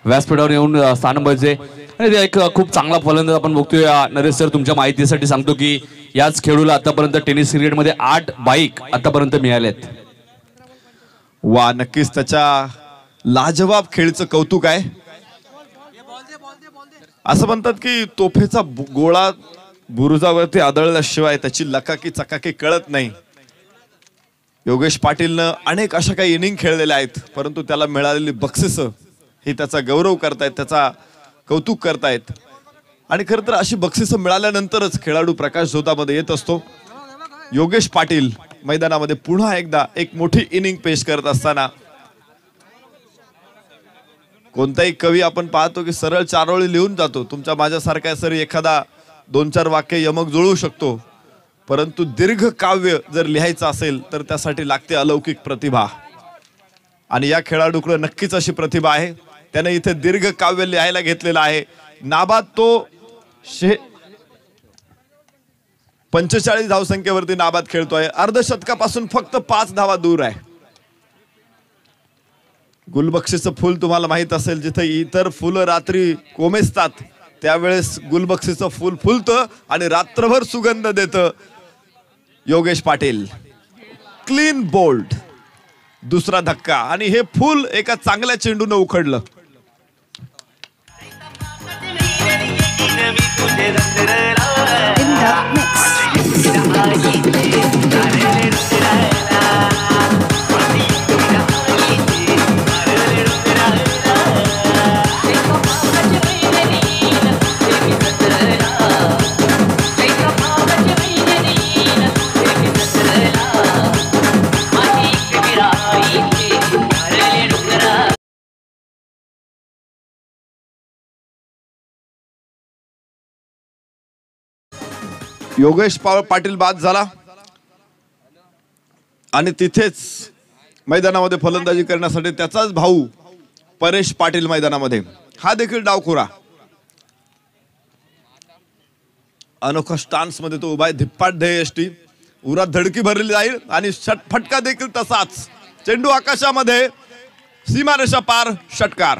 S2: व्यासपीठावर येऊन स्थान बघायचे. आणि ते एक खूप चांगला फलंदाज आपण बघतोय. नरेश सर तुमच्या माहितीसाठी सांगतो की याच खेळूला आतापर्यंत टेनिस क्रिकेटमध्ये 8 बाईक आतापर्यंत मिळाल्यात.
S1: वा, नक्कीच त्याच्या लाजवाब खेळचं कौतुक आहे. असं म्हणतात की तोफेचा गोळा बुरुजावरती आदळल्याशिवाय त्याची लकाकी चकाकी कळत नाही. योगेश पाटीलनं अनेक अशा काही इनिंग खेळलेल्या आहेत, परंतु त्याला मिळालेली बक्षिसं ही त्याचा गौरव करतायत, त्याचा कौतुक करतायत. आणि खरं तर अशी बक्षिसं मिळाल्यानंतरच खेळाडू प्रकाश झोतामध्ये येत असतो. योगेश पाटील मैदानामध्ये पुन्हा एकदा एक मोठी इनिंग पेश करत असताना कोणताही कवी आपण पाहतो की सरळ 4 ओळी लिहून जातो. तुमच्या माझ्यासारख्या सरी एखादा 2-4 वाक्य यमक जुळवू शकतो, परंतु दीर्घ काव्य जर लिहायचं असेल तर त्यासाठी लागते अलौकिक प्रतिभा. आणि या खेळाडूकडे नक्कीच अशी प्रतिभा आहे. त्याने इथे दीर्घ काव्य लिहायला घेतलेलं आहे. नाबाद तो 45 धावसंख्येवरती नाबाद खेळतोय. अर्धशतकापासून फक्त 5 धावा दूर आहे. गुलबक्षीचं फुल तुम्हाला माहित असेल, जिथे इतर फुलं रात्री कोमेजतात त्यावेळेस गुलबक्षीचं फुल फुलतं आणि रात्रभर सुगंध देतं. Yogesh Patil clean bowled. दुसरा धक्का आणि हे फूल एका चांगल्या चेंडूने उखडलं. योगेश पाटील बाद झाला आणि तिथेच मैदानामध्ये फलंदाजी करण्यासाठी त्याचाच भाऊ परेश पाटील मैदानामध्ये. हा देखील डावखुरा. अनोखा स्टान्स मध्ये तो उभा आहे. धिप्पाट ध्येयष्टी. उरात धडकी भरली जाईल आणि फटका देखील तसाच. चेंडू आकाशामध्ये, सीमारेषा पार, षटकार.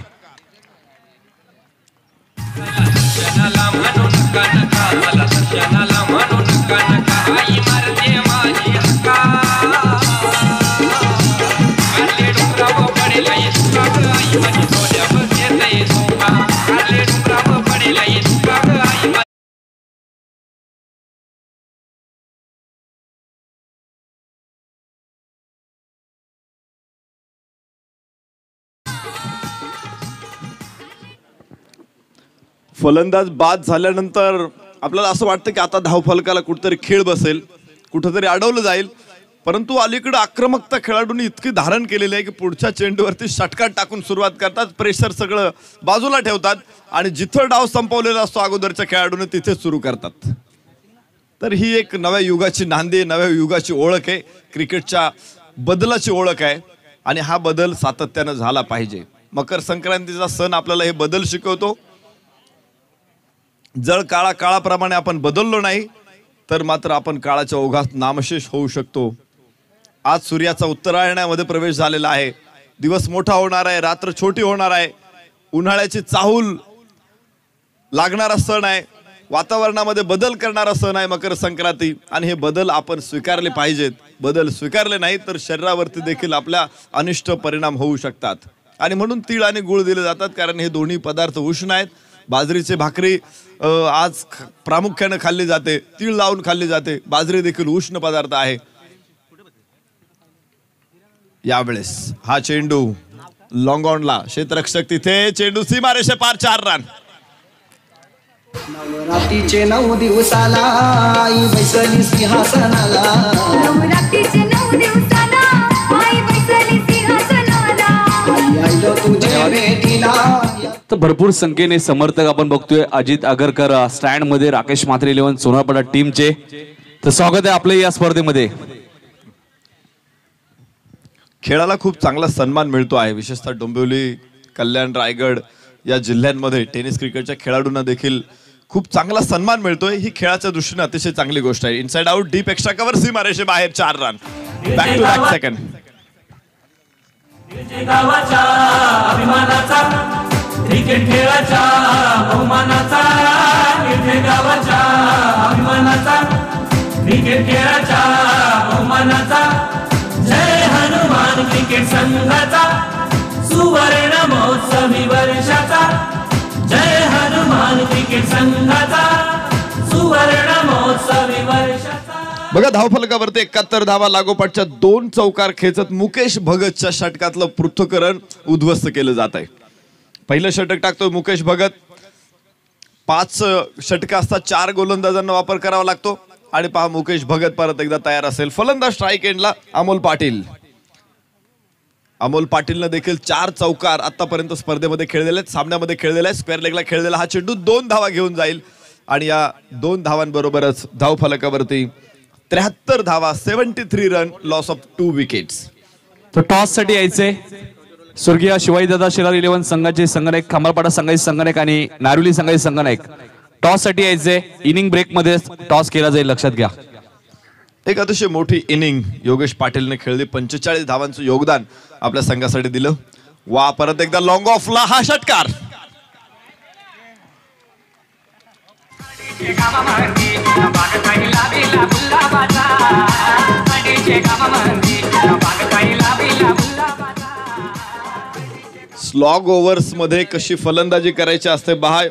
S1: फलंदाज बाद झाल्यानंतर आपल्याला असं वाटतं की आता धावफलकाला कुठेतरी खेळ बसेल, कुठेतरी अडवलं जाईल. परंतु अलीकडे आक्रमकता खेळाडूंनी इतकी धारण केलेली आहे की पुढच्या चेंडूवरती षटकार टाकून सुरुवात करतात. प्रेशर सगळं बाजूला ठेवतात आणि जिथं डाव संपवलेला असतो अगोदरच्या खेळाडूने तिथेच सुरू करतात. तर ही एक नव्या युगाची नांदी, नव्या युगाची ओळख आहे. क्रिकेटच्या बदलाची ओळख आहे आणि हा बदल सातत्यानं झाला पाहिजे. मकर संक्रांतीचा सण आपल्याला हे बदल शिकवतो. जर काळाप्रमाणे आपण बदललो नाही तर मात्र आपण काळाच्या ओघात नामशेष होऊ शकतो. आज सूर्याचा उत्तरायणामध्ये प्रवेश झालेला आहे. दिवस मोठा होणार आहे, रात्र छोटी होणार आहे. उन्हाळ्याची चाहूल लागणारा सण आहे. वातावरणामध्ये बदल करणारा सण आहे मकर संक्रांती आणि हे बदल आपण स्वीकारले पाहिजेत. बदल स्वीकारले नाही तर शरीरावरती देखील आपल्या अनिष्ट परिणाम होऊ शकतात. आणि म्हणून तीळ आणि गुळ दिले जातात कारण हे दोन्ही पदार्थ उष्ण आहेत. बाजरीची भाकरी आज प्रामुख्याने खाल्ली जाते, तीळ लावून खाल्ली जाते. बाजरी देखील उष्ण पदार्थ आहे. यावेळेस हा चेंडू लॉंग ऑनला, क्षेत्ररक्षक तिथे, चेंडू सीमारेषे पार, 4 रन.
S3: नवरात्रीचे 9 दिवसाला आई बैसली सिंहासनाला.
S4: नवरात्रीचे 9 दिवसाला आई बैसली सिंहासनाला.
S3: आईलो तुझे भेटीला.
S2: तर भरपूर संख्येने समर्थक आपण बघतोय. अजित आगरकर स्टँड मध्ये, राकेश म्हात्रे 11 सोनारपाडा टीमचे. तर स्वागत आहे आपलं या स्पर्धेमध्ये.
S1: खेळाला खूप चांगला सन्मान मिळतो आहे. विशेषतः डोंबिवली, कल्याण, रायगड या जिल्ह्यांमध्ये टेनिस क्रिकेटच्या खेळाडूंना देखील खूप चांगला सन्मान मिळतोय. ही खेळाच्या दृष्टीने अतिशय चांगली गोष्ट आहे. Inside out, deep extra cover, सीमारेषे बाहेर, 4 run. Back to back second.
S5: गावाच्या अभिमानाचा, क्रिकेट खेळाच्या बहुमानाचा, गावाच्या अभिमानाचा, क्रिकेट खेळाच्या बहुमानाचा. जय हनुमान क्रिकेट संघाचा, सुवर्ण महोत्सवी वर्षाचा. जय हनुमान क्रिकेट संघाचा, सुवर्ण महोत्सवी वर्षाचा.
S1: बघा धावफलकावरती 71 धावा लागोपाठच्या 2 चौकार खेचत मुकेश भगतच्या षटकातलं पृथ्थकरण उद्ध्वस्त केलं जात आहे. पहिलं षटक टाकतोय मुकेश भगत. 5 षटक असतात, 4 गोलंदाजांना वापर करावा लागतो. आणि पहा मुकेश भगत परत एकदा तयार असेल. फलंदाज स्ट्राईक एंडला अमोल पाटील. अमोल पाटीलने देखील 4 चौकार आतापर्यंत स्पर्धेमध्ये खेळलेले आहेत, सामन्यामध्ये खेळलेले आहेत. स्क्वेअर लेगला खेळलेला हा चेंडू 2 धावा घेऊन जाईल आणि या 2 धावांबरोबरच धावफलकावरती 73 धावा, 73 रन, लॉस ऑफ 2 विकेट्स.
S2: तर टॉस साठी यायचे स्वर्गीय शिवाजीदादा शिरार 11 संघाचे संघनायक, खामरपाडा संघाचे संघनायक आणि नारुली संघाचे संघनायक. टॉस साठी यायचे. इनिंग ब्रेक मध्ये टॉस केला जाईल, लक्षात घ्या.
S1: एक अतिशय मोठी इनिंग योगेश पाटीलने खेळली. 45 धावांचं योगदान आपल्या संघासाठी दिलं. वा, परत एकदा लॉंग ऑफला हा षटकार.
S5: गावा
S1: स्लॉग ओव्हर्स मध्ये कशी फलंदाजी करायची असते बहाय.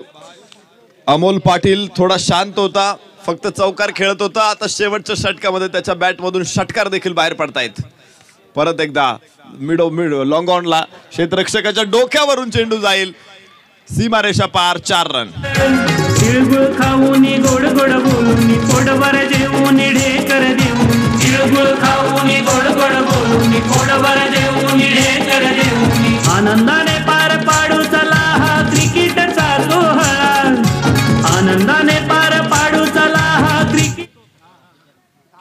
S1: अमोल पाटील थोडा शांत होता, फक्त चौकार खेळत होता. आता शेवटच्या षटकामध्ये त्याच्या बॅटमधून षटकार देखील बाहेर पडतायत. परत एकदा मिड लॉंग ऑनला क्षेत्ररक्षकाच्या डोक्यावरून चेंडू जाईल, सीमारेषा पार, 4 रन.
S5: तिळगुळ खाऊनी गोड गोड बोलूनी पोटभर जेवूनी ढेकर देऊनी. तिळगुळ खाऊनी गोड गोड बोलूनी पोटभर जेवूनी ढेकर देऊनी. आनंदाने पार पाडू चला हा क्रिकेटचा सोहळा. आनंदाने पार पाडू चला हा क्रिकेट.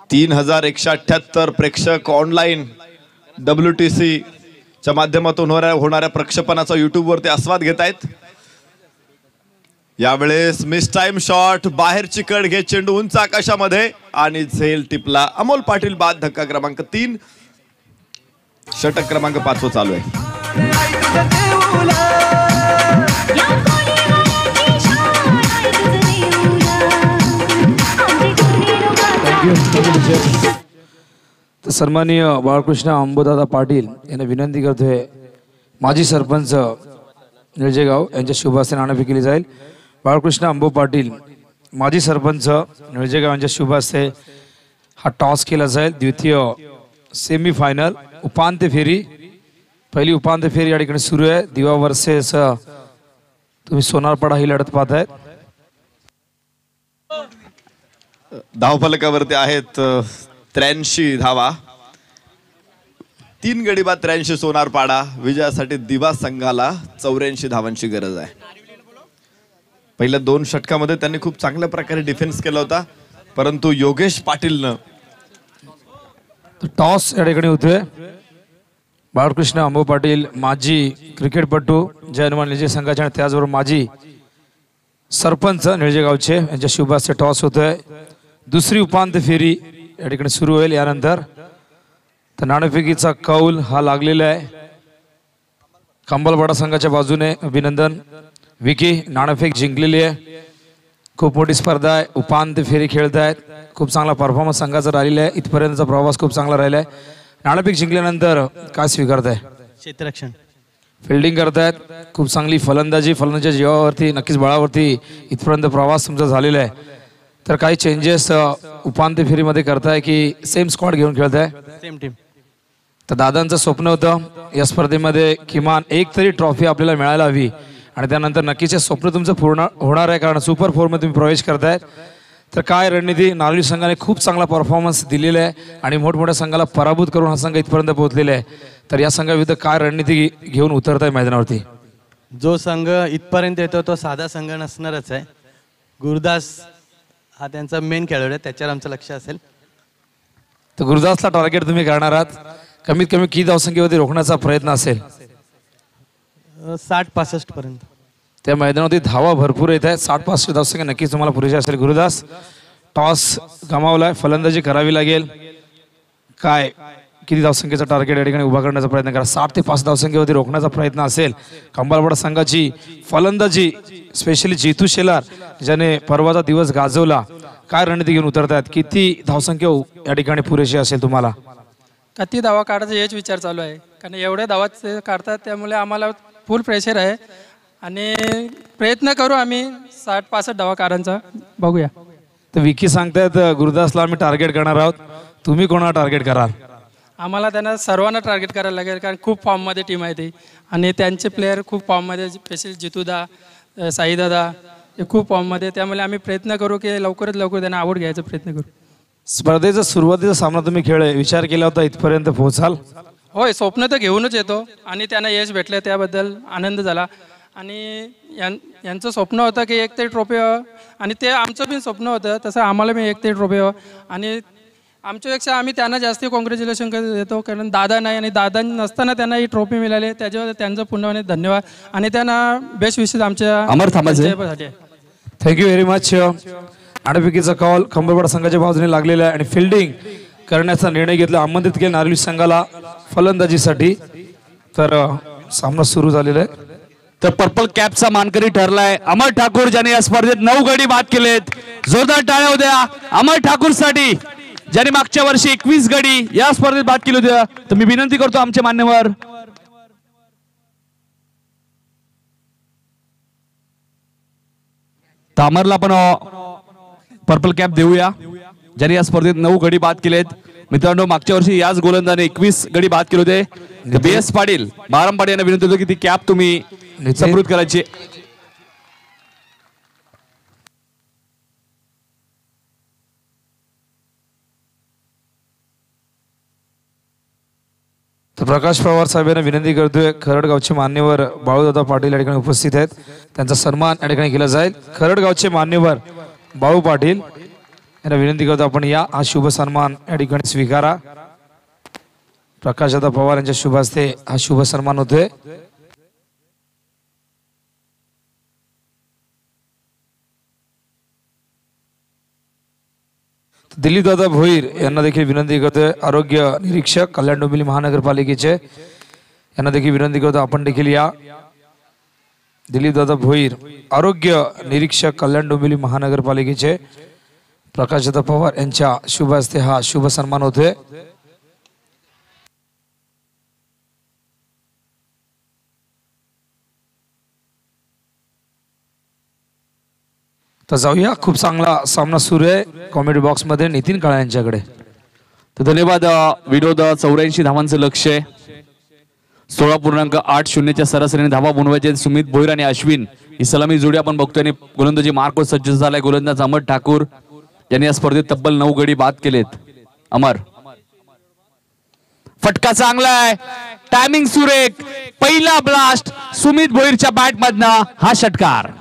S1: 3178 प्रेक्षक ऑनलाईन WTC च्या माध्यमातून होणाऱ्या प्रक्षेपणाचा युट्यूब वरती आस्वाद घेत आहेत. यावेळेस मिस टाइम शॉट, बाहेरची कड घेत चेंडू उंच आकाशामध्ये आणि झेल टिपला. अमोल पाटील बाद, धक्का क्रमांक 3. षटक क्रमांक 5 चालू आहे.
S4: या कोळीवाड्याची शान आहे तुझं देऊला. आमचे कोणी लोकांचा
S6: तर सन्माननीय बाळकृष्ण अंबोदादा पाटील यांना विनंती करतोय, माजी सरपंच निळजेगाव यांच्या शुभ हस्ते नाणेफेक केली जाईल. बाळकृष्ण अंबो पाटील माजी सरपंच निळजेगाव यांच्या शुभ हस्ते हा टॉस केला जाईल. द्वितीय सेमी फायनल उपांत्य फेरी, पहिली उपांत्य फेरी या ठिकाणी सुरू आहे. दिवा वर्सेस तुम्ही सोनारपाडा ही लढत पाहताय.
S1: धावफलकावरती आहेत 83 धावा. 3 गडी बाद 83 सोनारपाडा. विजयासाठी दिवा संघाला 84 धावांची गरज आहे. पहिल्या 2 षटकामध्ये त्यांनी खूप चांगल्या प्रकारे डिफेन्स केला होता, परंतु योगेश पाटीलनं
S6: टॉस या ठिकाणी होतोय. बाळकृष्ण अंबो पाटील माजी क्रिकेटपटू जय हनुमान निळजे संघाचे आणि त्याचबरोबर माजी सरपंच निळजेगावचे यांच्या शुभ हस्ते टॉस होतोय. दुसरी उपांत्य फेरी या ठिकाणी सुरू होईल. यानंतर तर नाणेफेकीचा कौल हा लागलेला आहे. कंबलवाडा संघाच्या बाजूने अभिनंदन. विकी नाणेफेक जिंकलेली आहे. खूप मोठी स्पर्धा आहे. उपांत्य फेरी खेळत आहेत. खूप चांगला परफॉर्मन्स संघाचा राहिलेला आहे. इथपर्यंतचा प्रवास खूप चांगला राहिला आहे. नाणेफेक जिंकल्यानंतर काय स्वीकारताय?
S7: क्षेत्ररक्षण.
S6: फिल्डिंग करतायत. खूप चांगली फलंदाजीच्या जीवावरती, नक्कीच बळावरती इथपर्यंत प्रवास तुमचा झालेला आहे. तर काही चेंजेस उपांत्य फेरीमध्ये करताय की सेम स्क्वॉड घेऊन खेळताय?
S7: Same team.
S6: तर दादांचं स्वप्न होतं या स्पर्धेमध्ये किमान एक तरी ट्रॉफी आपल्याला मिळायला हवी आणि त्यानंतर नक्कीच हे स्वप्न तुमचं पूर्ण होणार आहे, कारण सुपर 4 मध्ये तुम्ही प्रवेश करतायत. तर काय रणनीती? नारळी संघाने खूप चांगला परफॉर्मन्स दिलेला आहे आणि मोठमोठ्या संघाला पराभूत करून हा संघ इथपर्यंत पोहोचलेला आहे. तर या संघाविरुद्ध काय रणनीती घेऊन उतरताय मैदानावरती?
S7: जो संघ इथपर्यंत येतो तो साधा संघ नसणारच आहे. गुरुदास हा त्यांचा मेन खेळाडू आहे, त्याच्यावर आमचं लक्ष असेल.
S6: तर गुरुदासला टार्गेट तुम्ही करणार आहात. कमीत कमी किती धावसंख्येवरती रोखण्याचा प्रयत्न असेल?
S7: 60-65 पर्यंत.
S6: त्या मैदानावरती धावा भरपूर येत आहेत. 60-65 धावसंख्या नक्कीच तुम्हाला पुरेशी असेल. गुरुदास टॉस गमावलाय, फलंदाजी करावी लागेल. काय किती धावसंख्येचा टार्गेट या ठिकाणी उभा करण्याचा प्रयत्न करा? 60 ते 5 धावसंख्येवरती रोखण्याचा प्रयत्न असेल. कंबालवाडा संघाची फलंदाजी स्पेशली जितू शेलार ज्याने परवाचा दिवस गाजवला, काय रणनीती घेऊन उतरतात? किती धावसंख्या या ठिकाणी पुरेशी असेल तुम्हाला?
S8: किती धावा काढायचा हेच विचार चालू आहे, कारण एवढ्या धावा काढतात त्यामुळे आम्हाला फुल प्रेशर आहे आणि प्रयत्न करू आम्ही 60-65 धावा काढायचा. बघूया.
S6: तर विकी सांगतायत गुरुदासला आम्ही टार्गेट करणार आहोत, तुम्ही कोणाला टार्गेट कराल?
S8: आम्हाला त्यांना सर्वांना टार्गेट करायला लागेल, कारण खूप फॉर्ममध्ये टीम आहे ती आणि त्यांचे प्लेयर खूप फॉर्ममध्ये, स्पेशली जितूदा, साईदादा हे खूप फॉर्ममध्ये. त्यामुळे आम्ही प्रयत्न करू की लवकरात लवकर त्यांना आवड घ्यायचा प्रयत्न करू.
S6: स्पर्धेचा सुरुवातीचा सामना तुम्ही खेळ विचार केला होता इथपर्यंत पोहोचाल?
S8: होय, स्वप्न तर घेऊनच येतो आणि त्यांना यश भेटलं त्याबद्दल आनंद झाला. आणि यांचं स्वप्न होतं की एक तरी ट्रॉफी व्हावं आणि ते आमचं पण स्वप्न होतं, तसं आम्हाला पण एक तरी ट्रॉफी व्हावं आणि आमच्यापेक्षा आम्ही त्यांना जास्त कॉंग्रॅच्युलेशन देतो, कारण दादा नाही आणि दादा नसताना त्यांना ही ट्रॉफी मिळाली. त्याच्यावर त्यांचं पुन्हा धन्यवाद आणि त्यांना बेस्ट विशेष आमच्या
S2: अमर थांबाचे.
S6: Thank you very much. नाणेफेकीचा कॉल कंबलवाडा संघाच्या बाजूने लागलेला आहे आणि फिल्डिंग करण्याचा निर्णय घेतला, आमंत्रित केले नारळी संघाला फलंदाजीसाठी. तर सामना सुरू झालेला आहे.
S2: तर पर्पल कॅपचा मानकरी ठरलाय अमर ठाकूर, ज्याने या स्पर्धेत 9 गडी बाद केलेत. जोरदार टाळ्या होत्या अमर ठाकूर साठी, ज्याने मागच्या वर्षी 21 गडी या स्पर्धेत बाद केले होते. तर मी विनंती करतो आमचे मान्यवर तर अमरला पण पर्पल कॅप देऊया, ज्यांनी या स्पर्धेत 9 गडी बाद केलेत. मित्रांनो, मागच्या वर्षी याच गोलंदाजाने 21 गडी बाद केले होते. BS पाटील, बाराम पाटील यांना विनंती होतो की ती कॅप तुम्ही समृद्ध करायची.
S6: तर प्रकाश पवार साहेबांना विनंती करतोय, खरडगावचे मान्यवर बाळूदादा पाटील या ठिकाणी उपस्थित आहेत, त्यांचा सन्मान या ठिकाणी केला जाईल. खरडगावचे मान्यवर बाळू पाटील यांना विनंती करतो आपण या हा शुभ सन्मान या ठिकाणी स्वीकारा. प्रकाशदादा पवार यांच्या शुभ हस्ते हा शुभ सन्मान होतोय. दिलीपदादा भोईर यांना देखील विनंती करतोय, आरोग्य निरीक्षक कल्याण डोंबिवली महानगरपालिकेचे यांना देखील विनंती करतो आपण देखील या. दिलीपदादा भोईर, आरोग्य निरीक्षक कल्याण डोंबिवली महानगरपालिकेचे प्रकाशदादा पवार यांच्या शुभ हस्ते हा शुभ सन्मान होतोय. तर जाऊया, खूप चांगला सामना सुरू आहे कॉमेडी बॉक्स मध्ये नितीन काळे यांच्याकडे.
S2: तर धन्यवाद विनोद. 84 धावांचं लक्ष आहे. 16.80च्या सरासरीने धावा बनवायचे. सुमित भोईर आणि अश्विन ही सलामी जोडी आपण बघतोय आणि गोलंदाजी मार्क सज्ज झालाय. गोलंदाज अमर ठाकूर यांनी या स्पर्धेत तब्बल 9 गडी बाद केलेत. अमर, फटका चांगला आहे, टायमिंग सुरेख, पहिला ब्लास्ट सुमित भोईरच्या बॅट मधनं हा षटकार.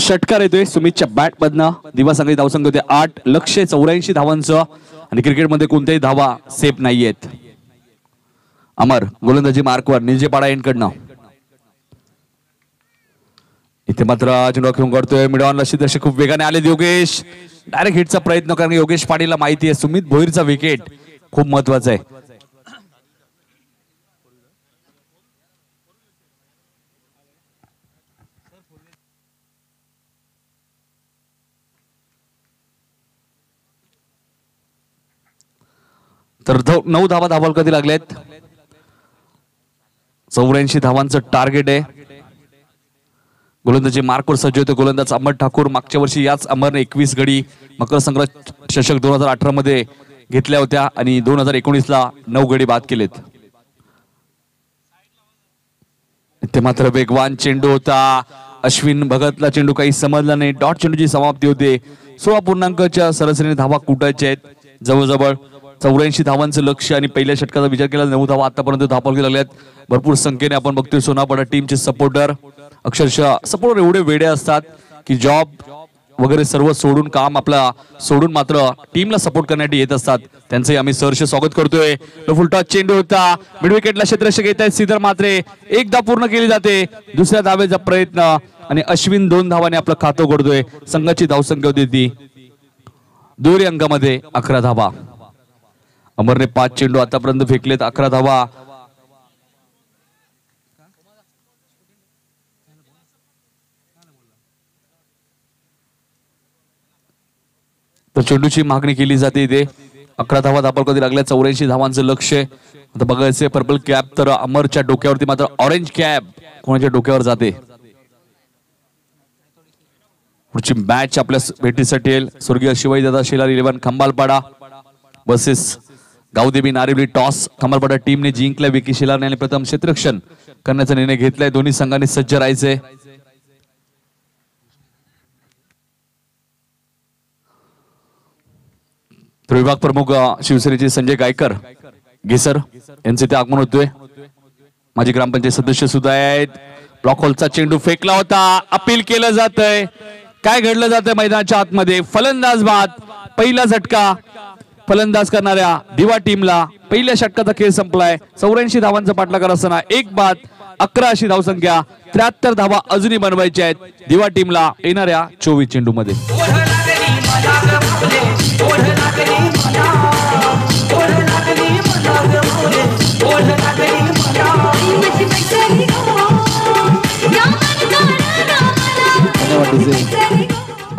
S2: षटकार येतोय सुमितच्या बॅट मधनं. दिवा संघाची धावसंख्या होते 8, लक्ष 84 धावांचं आणि क्रिकेटमध्ये कोणत्याही धावा सेफ नाहीयेत. अमर गोलंदाजी मार्कवर निलजेपाडा एंडकडनं. इथे मात्र चेंडू खेळून करतोय मिडॉन. लक्षदर्शक खूप वेगाने आले. योगेश डायरेक्ट हिटचा प्रयत्न, कारण योगेश पाटीलला माहिती आहे सुमित भोईरचा विकेट खूप महत्वाचा आहे. तर 9 धावा धावलकती लागलेत. 84 धावांचं टार्गेट आहे. गोलंदाजी मार्कवर सज्ज होते गोलंदाज अमर ठाकूर. मागच्या वर्षी याच अमरने 21 गडी मकर संक्रांत चषक 2018 मध्ये घेतल्या होत्या आणि 2019ला 9 गडी बाद केलेत. ते मात्र वेगवान चेंडू होता. अश्विन भगतला चेंडू काही समजला नाही. डॉट चेंडूची समाप्ती होते. 16.च्या सरासरीने धावा कुटायच्या आहेत. जवळजवळ 84 धावांचं लक्ष आणि पहिल्या षटकाचा विचार केला 9 धावा आतापर्यंत धापावली लागल्यात. भरपूर संख्येने आपण बघतोय सोनापडा टीमचे सपोर्टर. अक्षरशः सपोर्टर एवढे वेडे असतात की जॉब वगैरे सर्व सोडून, काम आपला सोडून मात्र टीमला सपोर्ट करण्यासाठी येत असतात. त्यांचंही आम्ही सहर्ष स्वागत करतोय. फुल टॉस चेंडू होता. मिड विकेटला क्षेत्ररक्षक येत आहेत श्रीधर मात्रे. एकदा पूर्ण केली जाते. दुसऱ्या धावेचा प्रयत्न आणि अश्विन 2 धावाने आपलं खातं उघडतोय. संघाची धावसंख्या होती ती दुहेरी अंकामध्ये 11 धावा. अमरने 5 चेंडू आतापर्यंत फेकलेत. 11 धावा. तर चेंडूची मागणी केली जाते इथे. 11 धावा धापल कधी लागल्या. 84 धावांचं लक्ष. आता बघायचं पर्पल कॅप तर अमरच्या डोक्यावरती, मात्र ऑरेंज कॅप कोणाच्या डोक्यावर जाते. पुढची मॅच आपल्या भेटीसाठी येईल. स्वर्गीय शिवाजीदादा शेलार 11 खंबालपाडा वर्सेस गावदेवी नारिवली. टॉस खंबालपाडा टीमने जिंकला. विकी शेलार यांनी प्रथम क्षेत्ररक्षण करण्याचा निर्णय घेतलाय. दोन्ही संघांनी सज्ज राहायचे. विभाग प्रमुख शिवसेनेचे संजय गायकर घेसर यांचे ते आगमन होतोय. माजी ग्रामपंचायत सदस्य सुद्धा आहेत. ब्लॉक होलचा चेंडू फेकला होता. अपील केलं जातंय. काय घडलं जातंय मैदानाच्या आतमध्ये. फलंदाज बाद. पहिला झटका फलंदाज करणाऱ्या दिवा टीमला. पहिल्या षटकाचा खेळ संपलाय. 84 धावांचा पाठलागार असताना 1 बाद. 11 अशी धावसंख्या. 73 धावा अजूनही बनवायच्या आहेत दिवा टीमला येणाऱ्या 24 चेंडू मध्ये.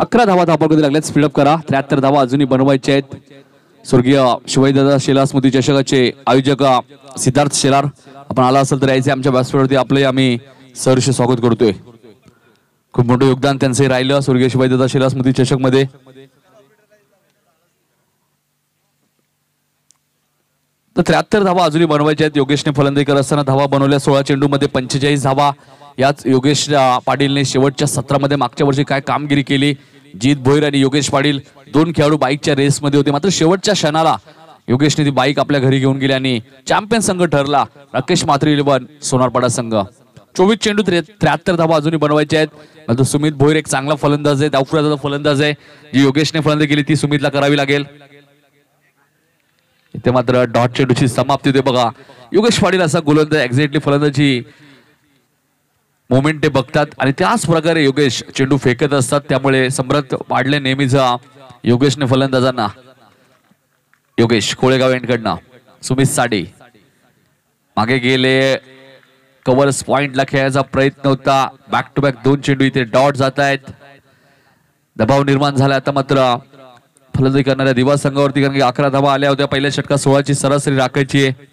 S2: 11 धावा धावपळमध्ये लागल्यात. स्पीडअप करा. 73 धावा अजूनही बनवायचे आहेत. स्वर्गीय शिवाजीदादा शेलार स्मृती चषकाचे आयोजक सिद्धार्थ शेलार आपण आला असेल तर यायचे आमच्या व्यासपीठावरती आपले आम्ही सहर्ष स्वागत करतोय. खूप मोठं योगदान त्यांचे राहिलं स्वर्गीय शिवाजीदादा शेलार स्मृती चषक मध्ये. तर 73 धावा अजूनही बनवायच्या आहेत. योगेशने फलंदाजी करत असताना धावा बनवल्या 16 चेंडूमध्ये 45 धावा. याच योगेश पाटीलने शेवटच्या सत्रामध्ये मागच्या वर्षी काय कामगिरी केली. जीत भोईर आणि योगेश पाटील 2 खेळाडू बाईकच्या रेसमध्ये होते, मात्र शेवटच्या क्षणाला योगेशने ती बाईक आपल्या घरी घेऊन गेली आणि चॅम्पियन संघ ठरला राकेश मात्री 11 सोनारपाडा संघ. 24 चेंडू 73 धावा अजूनही बनवायचे आहेत. मात्र सुमित भोईर एक चांगला फलंदाज आहे, डावखुराचा फलंदाज आहे. जी योगेशने फलंदाजी केली ती सुमितला करावी लागेल. इथे मात्र डॉट चेंडूची समाप्ती होते बघा. योगेश पाटील असा गोलंदाज एक्झॅक्टली फलंदाजी मोमेंट ते बघतात आणि त्याच प्रकारे योगेश चेंडू फेकत असतात. त्यामुळे सम्राट वाढले नेहमीच योगेशने फलंदाजांना. योगेश कोळेगाव एंडकडनं सुमित साडे मागे गेले. कव्हर्स पॉइंटला खेळायचा प्रयत्न होता. बॅक टू बॅक 2 चेंडू इथे डॉट जात आहेत. दबाव निर्माण झाला आता मात्र फलंदाजी करणाऱ्या दिवा संघावरती, कारण की 11 धावा आल्या होत्या पहिल्या षटकात. 16ची सरासरी राखायची आहे.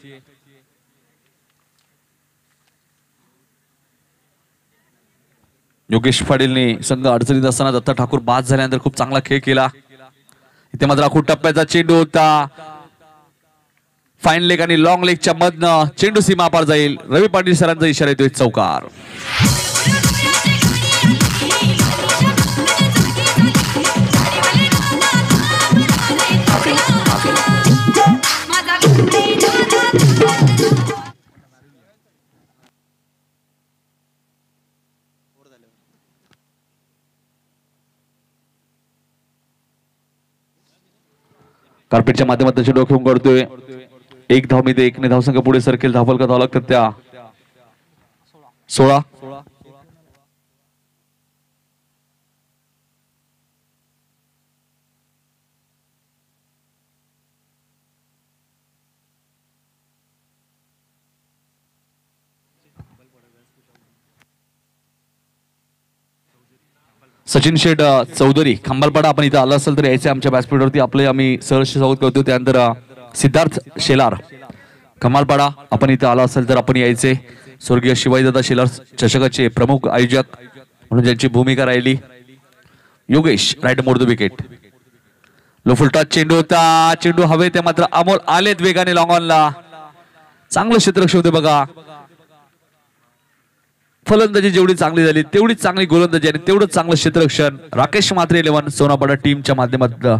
S2: योगेश पाटीलने संघ अडचणीत असताना दत्ता ठाकूर बाद झाल्यानंतर खूप चांगला खेळ केला. इथे मात्र आखूड टप्प्याचा चेंडू होता. फाईन लेग आणि लॉंग लेगच्या मधनं चेंडू सीमा पार जाईल. रवी पाटील सरांचा इशारा येतोय चौकार. कार्पेटच्या माध्यमातून चेंडू खेळून करतोय. 1 धाव मध्ये 1 ने धावसंघ पुढे सरकेल. धावफलका धावा लागतात त्या 16. सचिन शेठ चौधरी खंबालपाडा आपण इथे आला असेल तर यायचे आमच्या व्यासपीठावरती आपले आम्ही सहर्ष स्वागत करतो. त्यानंतर सिद्धार्थ शेलार खंबालपाडा आपण इथे आला असेल तर आपण यायचे. स्वर्गीय शिवाजीदादा शेलार चषकाचे प्रमुख आयोजक म्हणून ज्यांची भूमिका राहिली. Yogesh right more the wicket. Low full touch चेंडू होता. चेंडू हवे ते मात्र अमोल आलेत वेगाने लॉंग ऑनला. चांगलं क्षेत्ररक्षण होते बघा. फलंदाजी जेवढी चांगली झाली तेवढीच चांगली गोलंदाजी आणि तेवढंच चांगलं क्षेत्ररक्षण. राकेश मात्रे 11 सोनापाडा टीमच्या माध्यमातून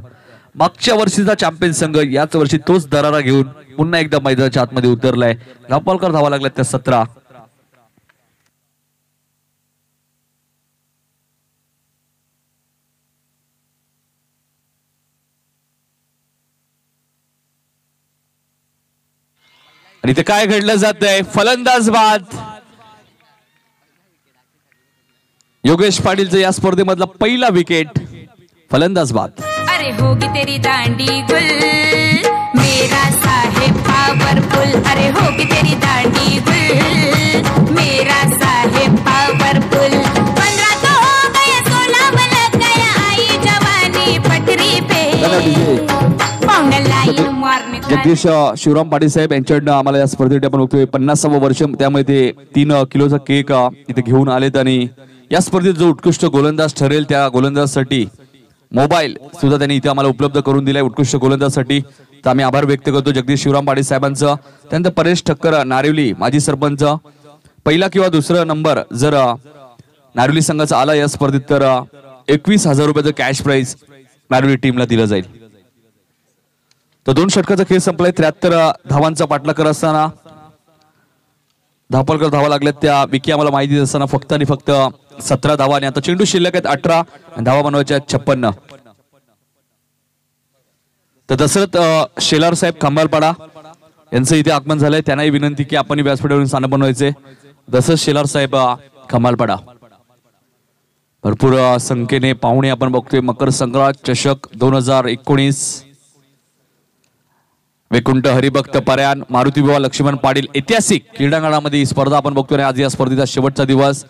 S2: मागच्या वर्षीचा चॅम्पियन संघ याच वर्षी तोच दरारा घेऊन पुन्हा एकदा मैदानाच्या आतमध्ये उतरलाय. धावपळकर धावा लागल्यात त्या 17. आणि इथे काय घडलं जात आहे. फलंदाज बाद. योगेश पाटीलचं या स्पर्धेमधला पहिला विकेट. फलंदाज बाद.
S4: अरे होगी तेरी दांडी गुल मेरा साहेब पावरफुल. अरे होगी तेरी दांडी गुल मेरा साहेब पावरफुल. 15 तो हो गया 16 लग गया. आई जवानी पटरी पे
S2: जगदीश शिवराम पाटील साहेब यांच्याकडनं आम्हाला या स्पर्धेसाठी आपण बघतोय 50वे वर्ष. त्यामुळे ते 3 किलोचा केक इथे घेऊन आलेत आणि या स्पर्धेत जो उत्कृष्ट गोलंदाज ठरेल त्या गोलंदाजासाठी मोबाईल सुद्धा त्यांनी इथे आम्हाला उपलब्ध करून दिलाय उत्कृष्ट गोलंदाजासाठी. तर आम्ही आभार व्यक्त करतो जगदीश शिवराम पाटील साहेबांचं. त्यानंतर परेश ठक्कर नारिवली माजी सरपंच. पहिला किंवा दुसरा नंबर जर नारिवली संघाचा आला या स्पर्धेत तर 21,000 रुपयाचं कॅश प्राइज नारिवली टीमला दिलं जाईल. तर 2 षटकाचा खेळ संपलाय. 73 धावांचा पाठलाग करत असताना धावपळकर धावा लागल्यात त्या विकी आम्हाला माहिती देत असताना फक्त आणि फक्त 17 धावा आणि आता चेंडू शिल्लक आहेत 18 धावा बनवायच्या 56. तर दशरथ शेलार साहेब खंबालपाडा यांचं इथे आगमन झालंय. त्यांनाही विनंती की आपण व्यासपीठावरून स्थान बनवायचे. दशरथ शेलार साहेब खंबालपाडा. भरपूर संख्येने पाहुणे आपण बघतोय. मकर संक्रांत चषक 2019 वैकुंठ हरिभक्त पर्यान मारुती विवाह लक्ष्मण पाटील ऐतिहासिक क्रीडांगणामध्ये ही स्पर्धा आपण बघतोय. आज या स्पर्धेचा शेवटचा दिवस.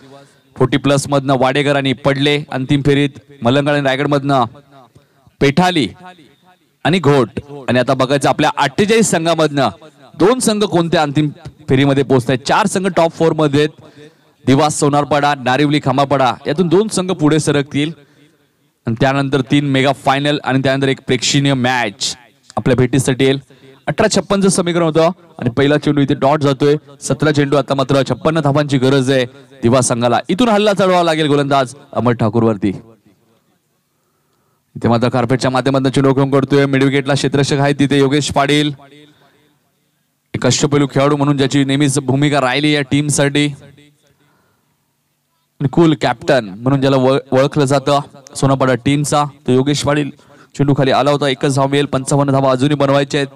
S2: 40+ मधनं वाडेकर आणि पडले. अंतिम फेरीत मलंगड आणि रायगड मधनं पेठाली आणि घोट. आणि आता बघायचं आपल्या 48 संघामधनं 2 संघ कोणत्या अंतिम फेरीमध्ये पोहोचत आहेत. 4 संघ टॉप 4 मध्ये आहेत. दिवास सोनारपाडा, नारिवली खामापाडा यातून 2 संघ पुढे सरकतील आणि त्यानंतर 3 मेगा फायनल आणि त्यानंतर एक प्रेक्षणीय मॅच आपल्या भेटीसाठी येईल. 18-56 समीकरण होतं आणि पहिला चेंडू इथे डॉट जातोय. 17 चेंडू. आता मात्र 56 धावांची गरज आहे दिवास संघाला. इथून हल्ला चढवावा लागेल गोलंदाज अमर ठाकूर वरती. इथे मात्र कार्पेटच्या माध्यमातून चेंडू रोखून करतोय. मिड विकेटला क्षेत्ररक्षक आहेत तिथे योगेश पाटील, एक अष्टपैलू खेळाडू म्हणून ज्याची नेहमीच भूमिका राहिली या टीम साठी. कूल कॅप्टन म्हणून ज्याला ओळखलं जातं सोनापाडा टीमचा तो योगेश पाटील. चेंडू खाली आला होता. 1च धाव मिळेल. 55 धावा अजूनही बनवायचे आहेत.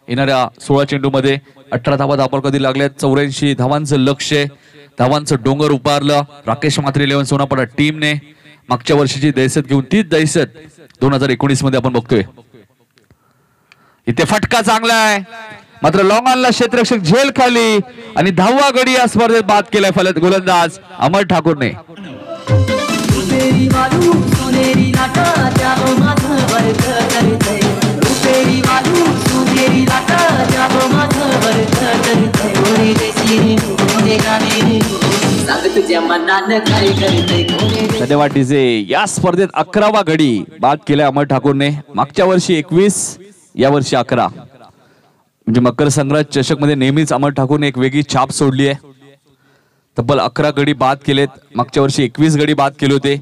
S2: येणाऱ्या 16 चेंडू मध्ये 18 धावा धापा कधी लागल्यात. 84 धावांचं लक्ष, धावांचं डोंगर उभारलं राकेश म्हात्रे 11 सोनापाडा टीमने. मागच्या वर्षीची दहशत घेऊन तीच दहशत 2019 मध्ये आपण बघतोय. इथे फटका चांगला आहे मात्र लॉंग ऑनला क्षेत्ररक्षक झेल खाली आणि 10वा गडी या स्पर्धेत बाद केलाय फलंदाज गोलंदाज अमर ठाकूरने. धन्यवाद डीजे. या स्पर्धेत 11वा गडी बाद केलाय अमर ठाकूरने. मागच्या वर्षी 21, या वर्षी 11. म्हणजे मकर संक्रांत चषक मध्ये नेहमीच अमर ठाकूरने एक वेगळी छाप सोडली आहे. तब्बल 11 गडी बाद केलेत. मागच्या वर्षी 21 गडी बाद केले होते.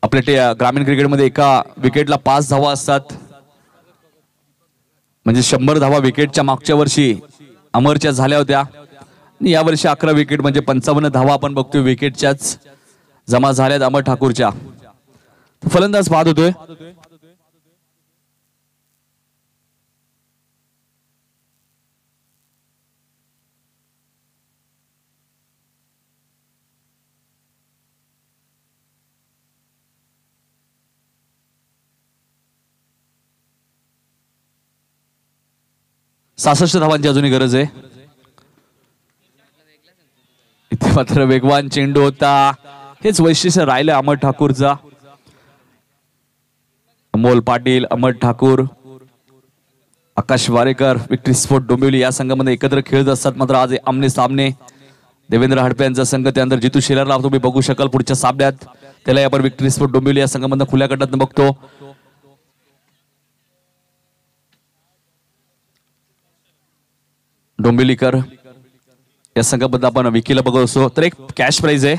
S2: आपल्या ग्रामीण क्रिकेटमध्ये एका विकेटला 5 धावा असतात. म्हणजे 100 धावा विकेटच्या मागच्या वर्षी अमरच्या झाल्या होत्या. या वर्षी 11 विकेट म्हणजे 55 धावा आपण बघतोय विकेटच्याच जमा झाल्यात अमर ठाकूरच्या. फलंदाज बाद होतोय. सहासष्ट धावांची अजूनही गरज आहे. इथे मात्र वेगवान चेंडू होता. हेच वैशिष्ट्य राहिलं अमर ठाकूरचा. अमोल पाटील, अमर ठाकूर, आकाश वारेकर, विक्ट्री स्पोर्ट डोंबिवली या संघामध्ये एकत्र खेळत असतात. मात्र आज आमने सामने देवेंद्र हडपे यांचा संघ, त्यानंतर जितू शेलारला तुम्ही बघू शकाल पुढच्या सामन्यात. त्याला आपण विक्ट्री स्पोर्ट डोंबिवली या संघामधून खुल्या गटात बघतो. डोंबिवलीकर या संघाबद्दल आपण विकीला बघत असतो. तर एक कॅश प्राइज आहे.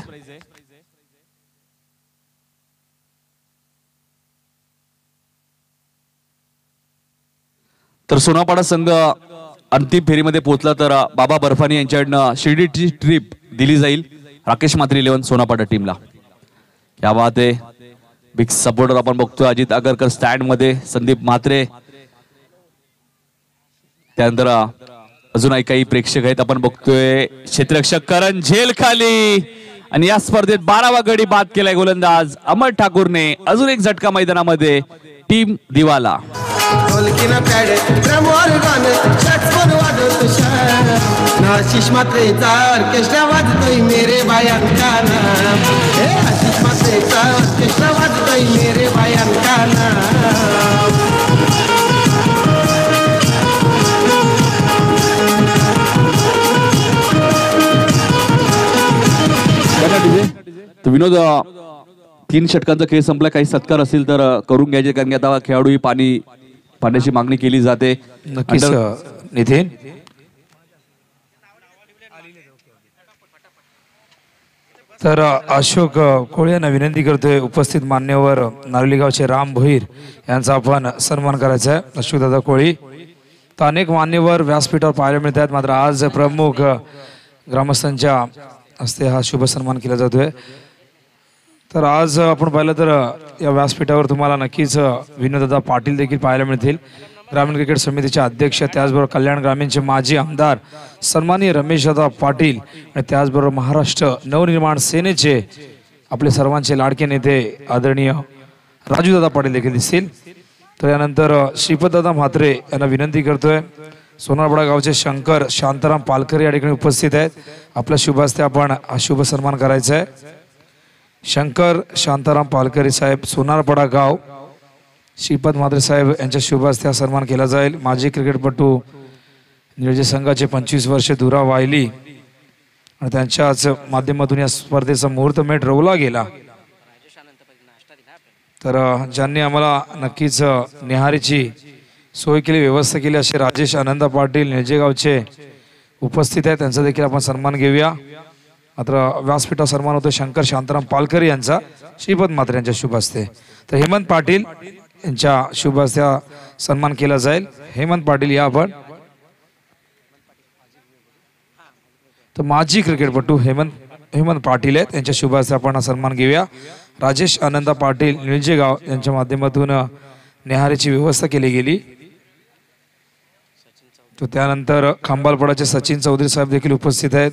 S2: तर सोनापाडा संघ अंतिम फेरीमध्ये पोहोचला तर बाबा बर्फानी यांच्याकडनं शिर्डीची ट्रिप दिली जाईल राकेश म्हात्रे 11 सोनापाडा टीमला. क्या बात आहे. बिग सपोर्टर आपण बघतोय. अजित आगरकर स्टँड मध्ये, संदीप म्हात्रे, त्यानंतर अजूनही काही प्रेक्षक आहेत आपण बघतोय. क्षेत्ररक्षक करण झेल खाली आणि या स्पर्धेत 12वा गडी बाद केलाय गोलंदाज अमर ठाकूरने. अजून एक झटका मैदानामध्ये टीम दिवाला.
S3: आशिष मात्रेचा ऑर्केस्ट्रा वाजतोय मेरे बायांकाना. आशिष मात्रेचा ऑर्केस्ट्रा वाजतोय मेरे बायांकाना.
S2: तर विनोद, 3 षटकांचा खेळ संपला. काही सत्कार असेल तर करून घ्यायचे कारण की आता खेळाडू ही पाण्याची मागणी केली जाते.
S6: नक्कीच नितीन. तर अशोक कोळे यांना विनंती करतोय उपस्थित मान्यवर नारळी गावचे राम भोईर यांचा आपण सन्मान करायचा आहे. अशोक दादा कोळी. तर अनेक मान्यवर व्यासपीठावर पाहायला मिळतात. मात्र आज प्रमुख ग्रामस्थांच्या हस्ते हा शुभ सन्मान केला जातोय. तर आज आपण पाहिलं तर या व्यासपीठावर तुम्हाला नक्कीच विनोददादा पाटील देखील पाहायला मिळतील. ग्रामीण क्रिकेट समितीचे अध्यक्ष, त्याचबरोबर कल्याण ग्रामीणचे माजी आमदार सन्माननीय रमेशदादा पाटील आणि त्याचबरोबर महाराष्ट्र नवनिर्माण सेनेचे आपले सर्वांचे लाडके नेते आदरणीय राजूदादा पाटील देखील दिसतील. तर यानंतर श्रीपतदादा म्हात्रे यांना विनंती करतोय. सोनारपाडा गावचे शंकर शांताराम पालकर या ठिकाणी उपस्थित आहेत. आपल्या शुभ हस्ते आपण हा शुभ सन्मान करायचा आहे. शंकर शांताराम पालकरी साहेब सोनारपाडा गाव श्रीपद म्हात्रे साहेब यांच्या शुभ हस्ते सन्मान केला जाईल. माजी क्रिकेटपटू निळजे संघाचे 25 वर्षे दुरा वाहिली आणि त्यांच्याच माध्यमातून या स्पर्धेचा मुहूर्तमेढ रोवला गेला. तर ज्यांनी आम्हाला नक्कीच निहारीची सोय केली, व्यवस्था केली असे राजेश आनंद पाटील निळजेगावचे उपस्थित आहेत. त्यांचा देखील आपण सन्मान घेऊया. मात्र व्यासपीठावर सन्मान होतो शंकर शांताराम पालकरी यांचा श्रीपद म्हात्रे यांच्या शुभ हस्ते. तर हेमंत पाटील यांच्या शुभ हस्ते सन्मान केला जाईल. हेमंत पाटील या आपण. तर माजी क्रिकेटपटू हेमंत पाटील आहेत, त्यांच्या शुभ हस्ते आपण सन्मान घेऊया. राजेश आनंद पाटील निळजेगाव यांच्या माध्यमातून निहारीची व्यवस्था केली गेली. तो त्यानंतर खांबालपडाचे सचिन चौधरी साहेब देखील उपस्थित आहेत.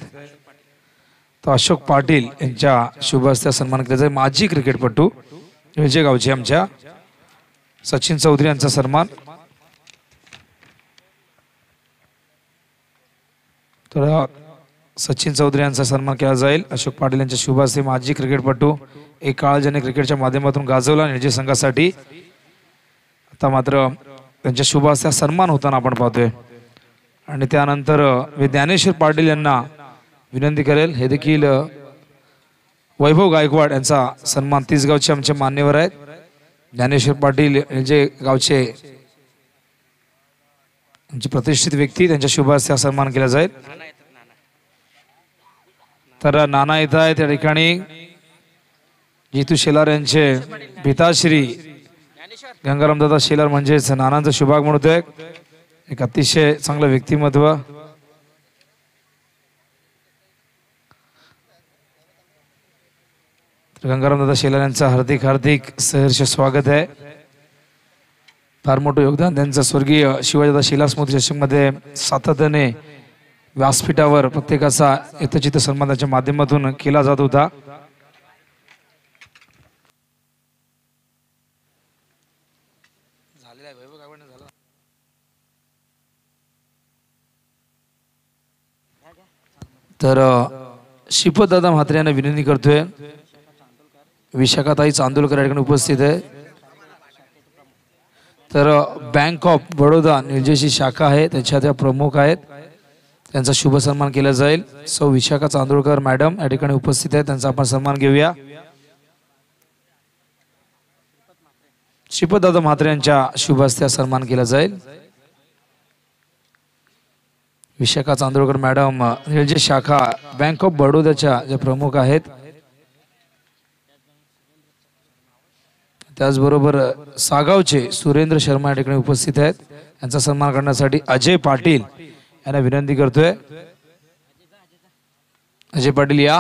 S6: तर अशोक पाटील यांच्या शुभ हस्ते सन्मान केला जाईल. माजी क्रिकेटपटू निळजेगावचे आमच्या सचिन चौधरी यांचा सन्मान. तर सचिन चौधरी यांचा सन्मान केला जाईल. अशोक पाटील यांच्या शुभ हस्ते. माजी क्रिकेटपटू एक काळ ज्याने क्रिकेटच्या माध्यमातून गाजवला निळजे संघासाठी, आता मात्र त्यांच्या शुभ हस्ते सन्मान होताना आपण पाहतोय. आणि त्यानंतर मी ज्ञानेश्वर पाटील यांना विनंती करेल, हे देखील वैभव गायकवाड यांचा सन्मान 30 गावचे आमचे मान्यवर आहेत. ज्ञानेश्वर पाटील निळजे गावचे आमचे प्रतिष्ठित व्यक्ती, त्यांच्या शुभ हस्ते सन्मान केला जाईल. तर नाना येत आहेत त्या ठिकाणी. जितू शेलार यांचे पिताश्री गंगारामदादा शेलार म्हणजेच नानांचं शुभागमन होतंय. एक अतिशय चांगलं व्यक्तिमत्व. गंगारामदादा शेलार यांचं हार्दिक हार्दिक सहर्ष स्वागत आहे. फार मोठं योगदान त्यांचं स्वर्गीय शिवाजीदादा शेलार स्मृती चषकमध्ये सातत्याने व्यासपीठावर प्रत्येकाचा यथोचित सन्मान त्यांच्या माध्यमातून केला जात होता. तर श्रीपददादा म्हात्रे यांना विनंती करतोय. विशाखाताई चांदोलकर या ठिकाणी उपस्थित आहे. तर बँक ऑफ बडोदा निळजेची शाखा आहे, त्याच्या त्या प्रमुख आहेत, त्यांचा शुभ सन्मान केला जाईल. सौ विशाखा चांदोलकर मॅडम या ठिकाणी उपस्थित आहेत, त्यांचा आपण सन्मान घेऊया. श्रीपददादा म्हात्रे यांच्या शुभ हस्ते सन्मान केला जाईल. विशाखा चांदोलकर मॅडम निळजे शाखा बँक ऑफ बडोदाच्या ज्या प्रमुख आहेत, त्याचबरोबर सागावचे सुरेंद्र शर्मा या ठिकाणी उपस्थित आहेत. यांचा सन्मान करण्यासाठी अजय पाटील यांना विनंती करतोय. अजय पाटील या.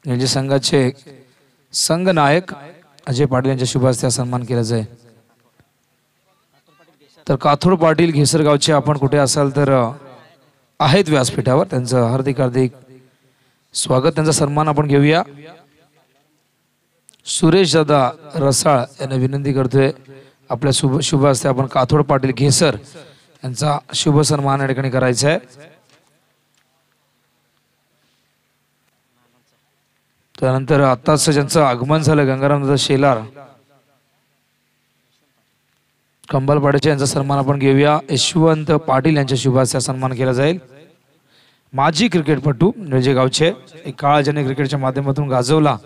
S6: निळजे संघाचे संघ नायक अजय पाटील यांच्या शुभ हस्ते सन्मान केला जाईल. तर काथोड पाटील घेसरगावचे आपण कुठे असाल तर आहेत व्यासपीठावर, त्यांचं हार्दिक हार्दिक स्वागत, त्यांचा सन्मान आपण घेऊया. सुरेश दादा रसाळ यांना विनंती करतोय आपल्या शुभ हस्ते आपण काथोड पाटील घेसर यांचा शुभ सन्मान या ठिकाणी करायचा आहे. त्यानंतर आताच ज्यांचं आगमन झालं गंगारामदादा शेलार कंबालपाड्याचे, यांचा सन्मान आपण घेऊया. यशवंत पाटील यांच्या शुभ हस्ते सन्मान केला जाईल. माजी क्रिकेटपटू निळजे गावचे, एक काळ ज्याने क्रिकेटच्या माध्यमातून गाजवला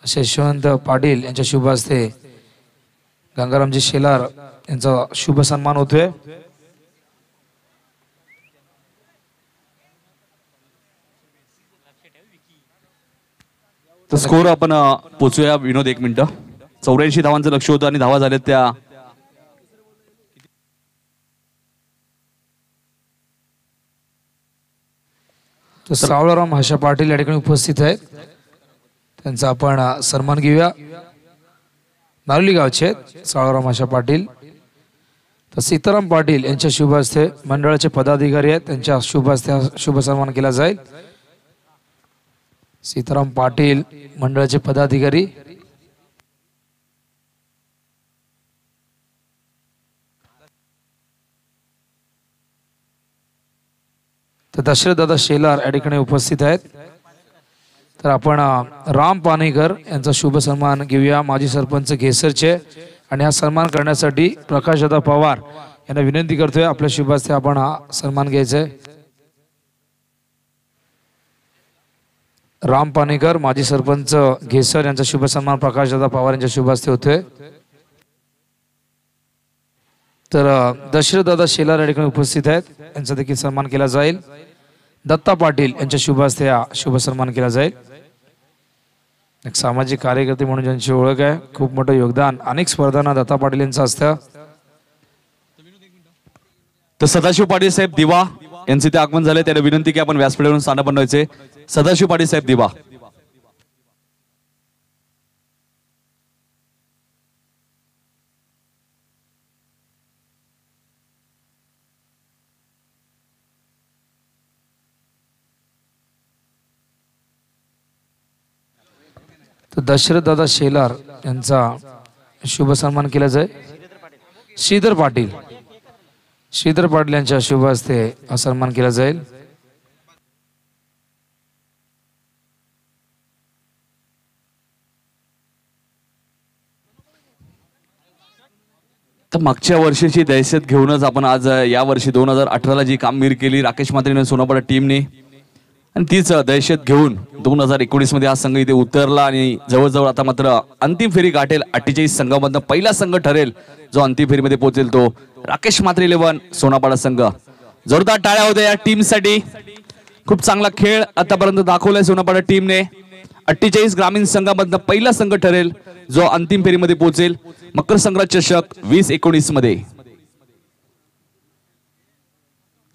S6: असे यशवंत पाटील यांच्या शुभ हस्ते गंगारामजी शेलार यांचा शुभ सन्मान होतोय.
S2: तर स्कोर आपण पोचूया. विनोद 1 मिनिट. 84 धावांचं लक्ष होतं आणि धावा झाल्यात त्या
S6: सावळाराम हर्षा पाटील या ठिकाणी उपस्थित आहेत, त्यांचा आपण सन्मान घेऊया. नारळी गावचे सावळाराम हर्षा पाटील. तर सीताराम पाटील यांच्या शुभ हस्ते मंडळाचे पदाधिकारी आहेत, त्यांच्या शुभ हस्ते शुभ सन्मान केला जाईल. सीताराम पाटील मंडळाचे पदाधिकारी. तर दशरथ दादा शेलार या ठिकाणी उपस्थित आहेत, तर आपण राम पानेकर यांचा शुभ सन्मान घेऊया, माजी सरपंच घेसरचे. आणि हा सन्मान करण्यासाठी प्रकाशदादा पवार यांना विनंती करतोय, आपल्या शुभ हस्ते आपण हा सन्मान घ्यायचा आहे. राम पानेकर माजी सरपंच घेसर यांचा शुभ सन्मान प्रकाशदादा पवार यांच्या शुभ हस्ते होतोय. तर दशरथदादा शेलार या ठिकाणी उपस्थित आहेत, यांचा देखील सन्मान केला जाईल. दत्ता पाटील यांच्या शुभ हस्ते हा शुभ सन्मान केला जाईल. एक सामाजिक कार्यकर्ते म्हणून ज्यांची ओळख आहे, खूप मोठं योगदान अनेक स्पर्धांना दत्ता पाटील यांचं असतं.
S2: तर सदाशिव पाटील साहेब दिवा यांचे ते आगमन झाले, त्याला विनंती की आपण व्यासपीठावरून स्थान बनवायचे. सदाशिव पाटील साहेब दिवा.
S6: तर दशरथदादा शेलार यांचा शुभ सन्मान केला जाईल. श्रीधर पाटील यांच्या शुभ हस्ते हा सन्मान केला जाईल.
S2: तर मागच्या वर्षीची दहशत घेऊनच आपण आज या वर्षी 2018ला जी कामगिरी केली राकेश म्हात्रे सोनापाडा टीमने, आणि तीच दहशत घेऊन 2019 मध्ये हा संघ इथे उतरला आणि जवळजवळ आता मात्र अंतिम फेरी गाठेल. 48 संघामधनं पहिला संघ ठरेल जो अंतिम फेरीमध्ये पोहोचेल, तो राकेश म्हात्रे 11 सोनापाडा संघ. जोरदार टाळ्या होत्या या टीमसाठी. खूप चांगला खेळ आतापर्यंत दाखवलाय सोनापाडा टीमने. 48 ग्रामीण संघामधनं पहिला संघ ठरेल जो अंतिम फेरीमध्ये पोहोचेल मकर संक्रांत चषक 2019 मध्ये.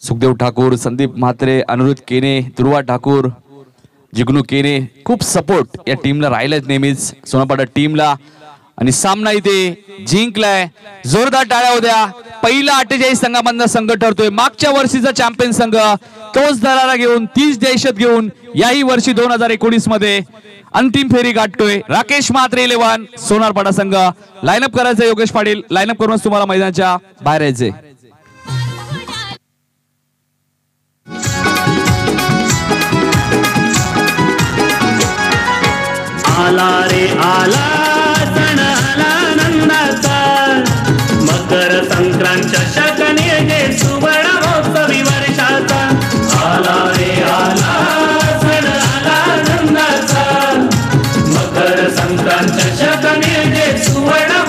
S2: सुखदेव ठाकूर, संदीप म्हात्रे, अनिरुद्ध केने, ध्रुवा ठाकूर, जिग्नू केने, खूप सपोर्ट या टीमला राहिलाच नेहमीच सोनापाडा टीमला. आणि सामना इथे जिंकलाय. जोरदार टाळ्या होत्या. पहिला 48 संघामधला संघ ठरतोय. मागच्या वर्षीचा चॅम्पियन संघ तोच दरारा घेऊन, तीच दहशत घेऊन याही वर्षी 2019 मध्ये अंतिम फेरी गाठतोय. राकेश म्हात्रे 11 सोनारपाडा संघ. लाईनअप करायचं योगेश पाटील. लाईनअप करूनच तुम्हाला मैदानाच्या बाहेर यायचे.
S5: आला रे आला सण आला नंदाचा,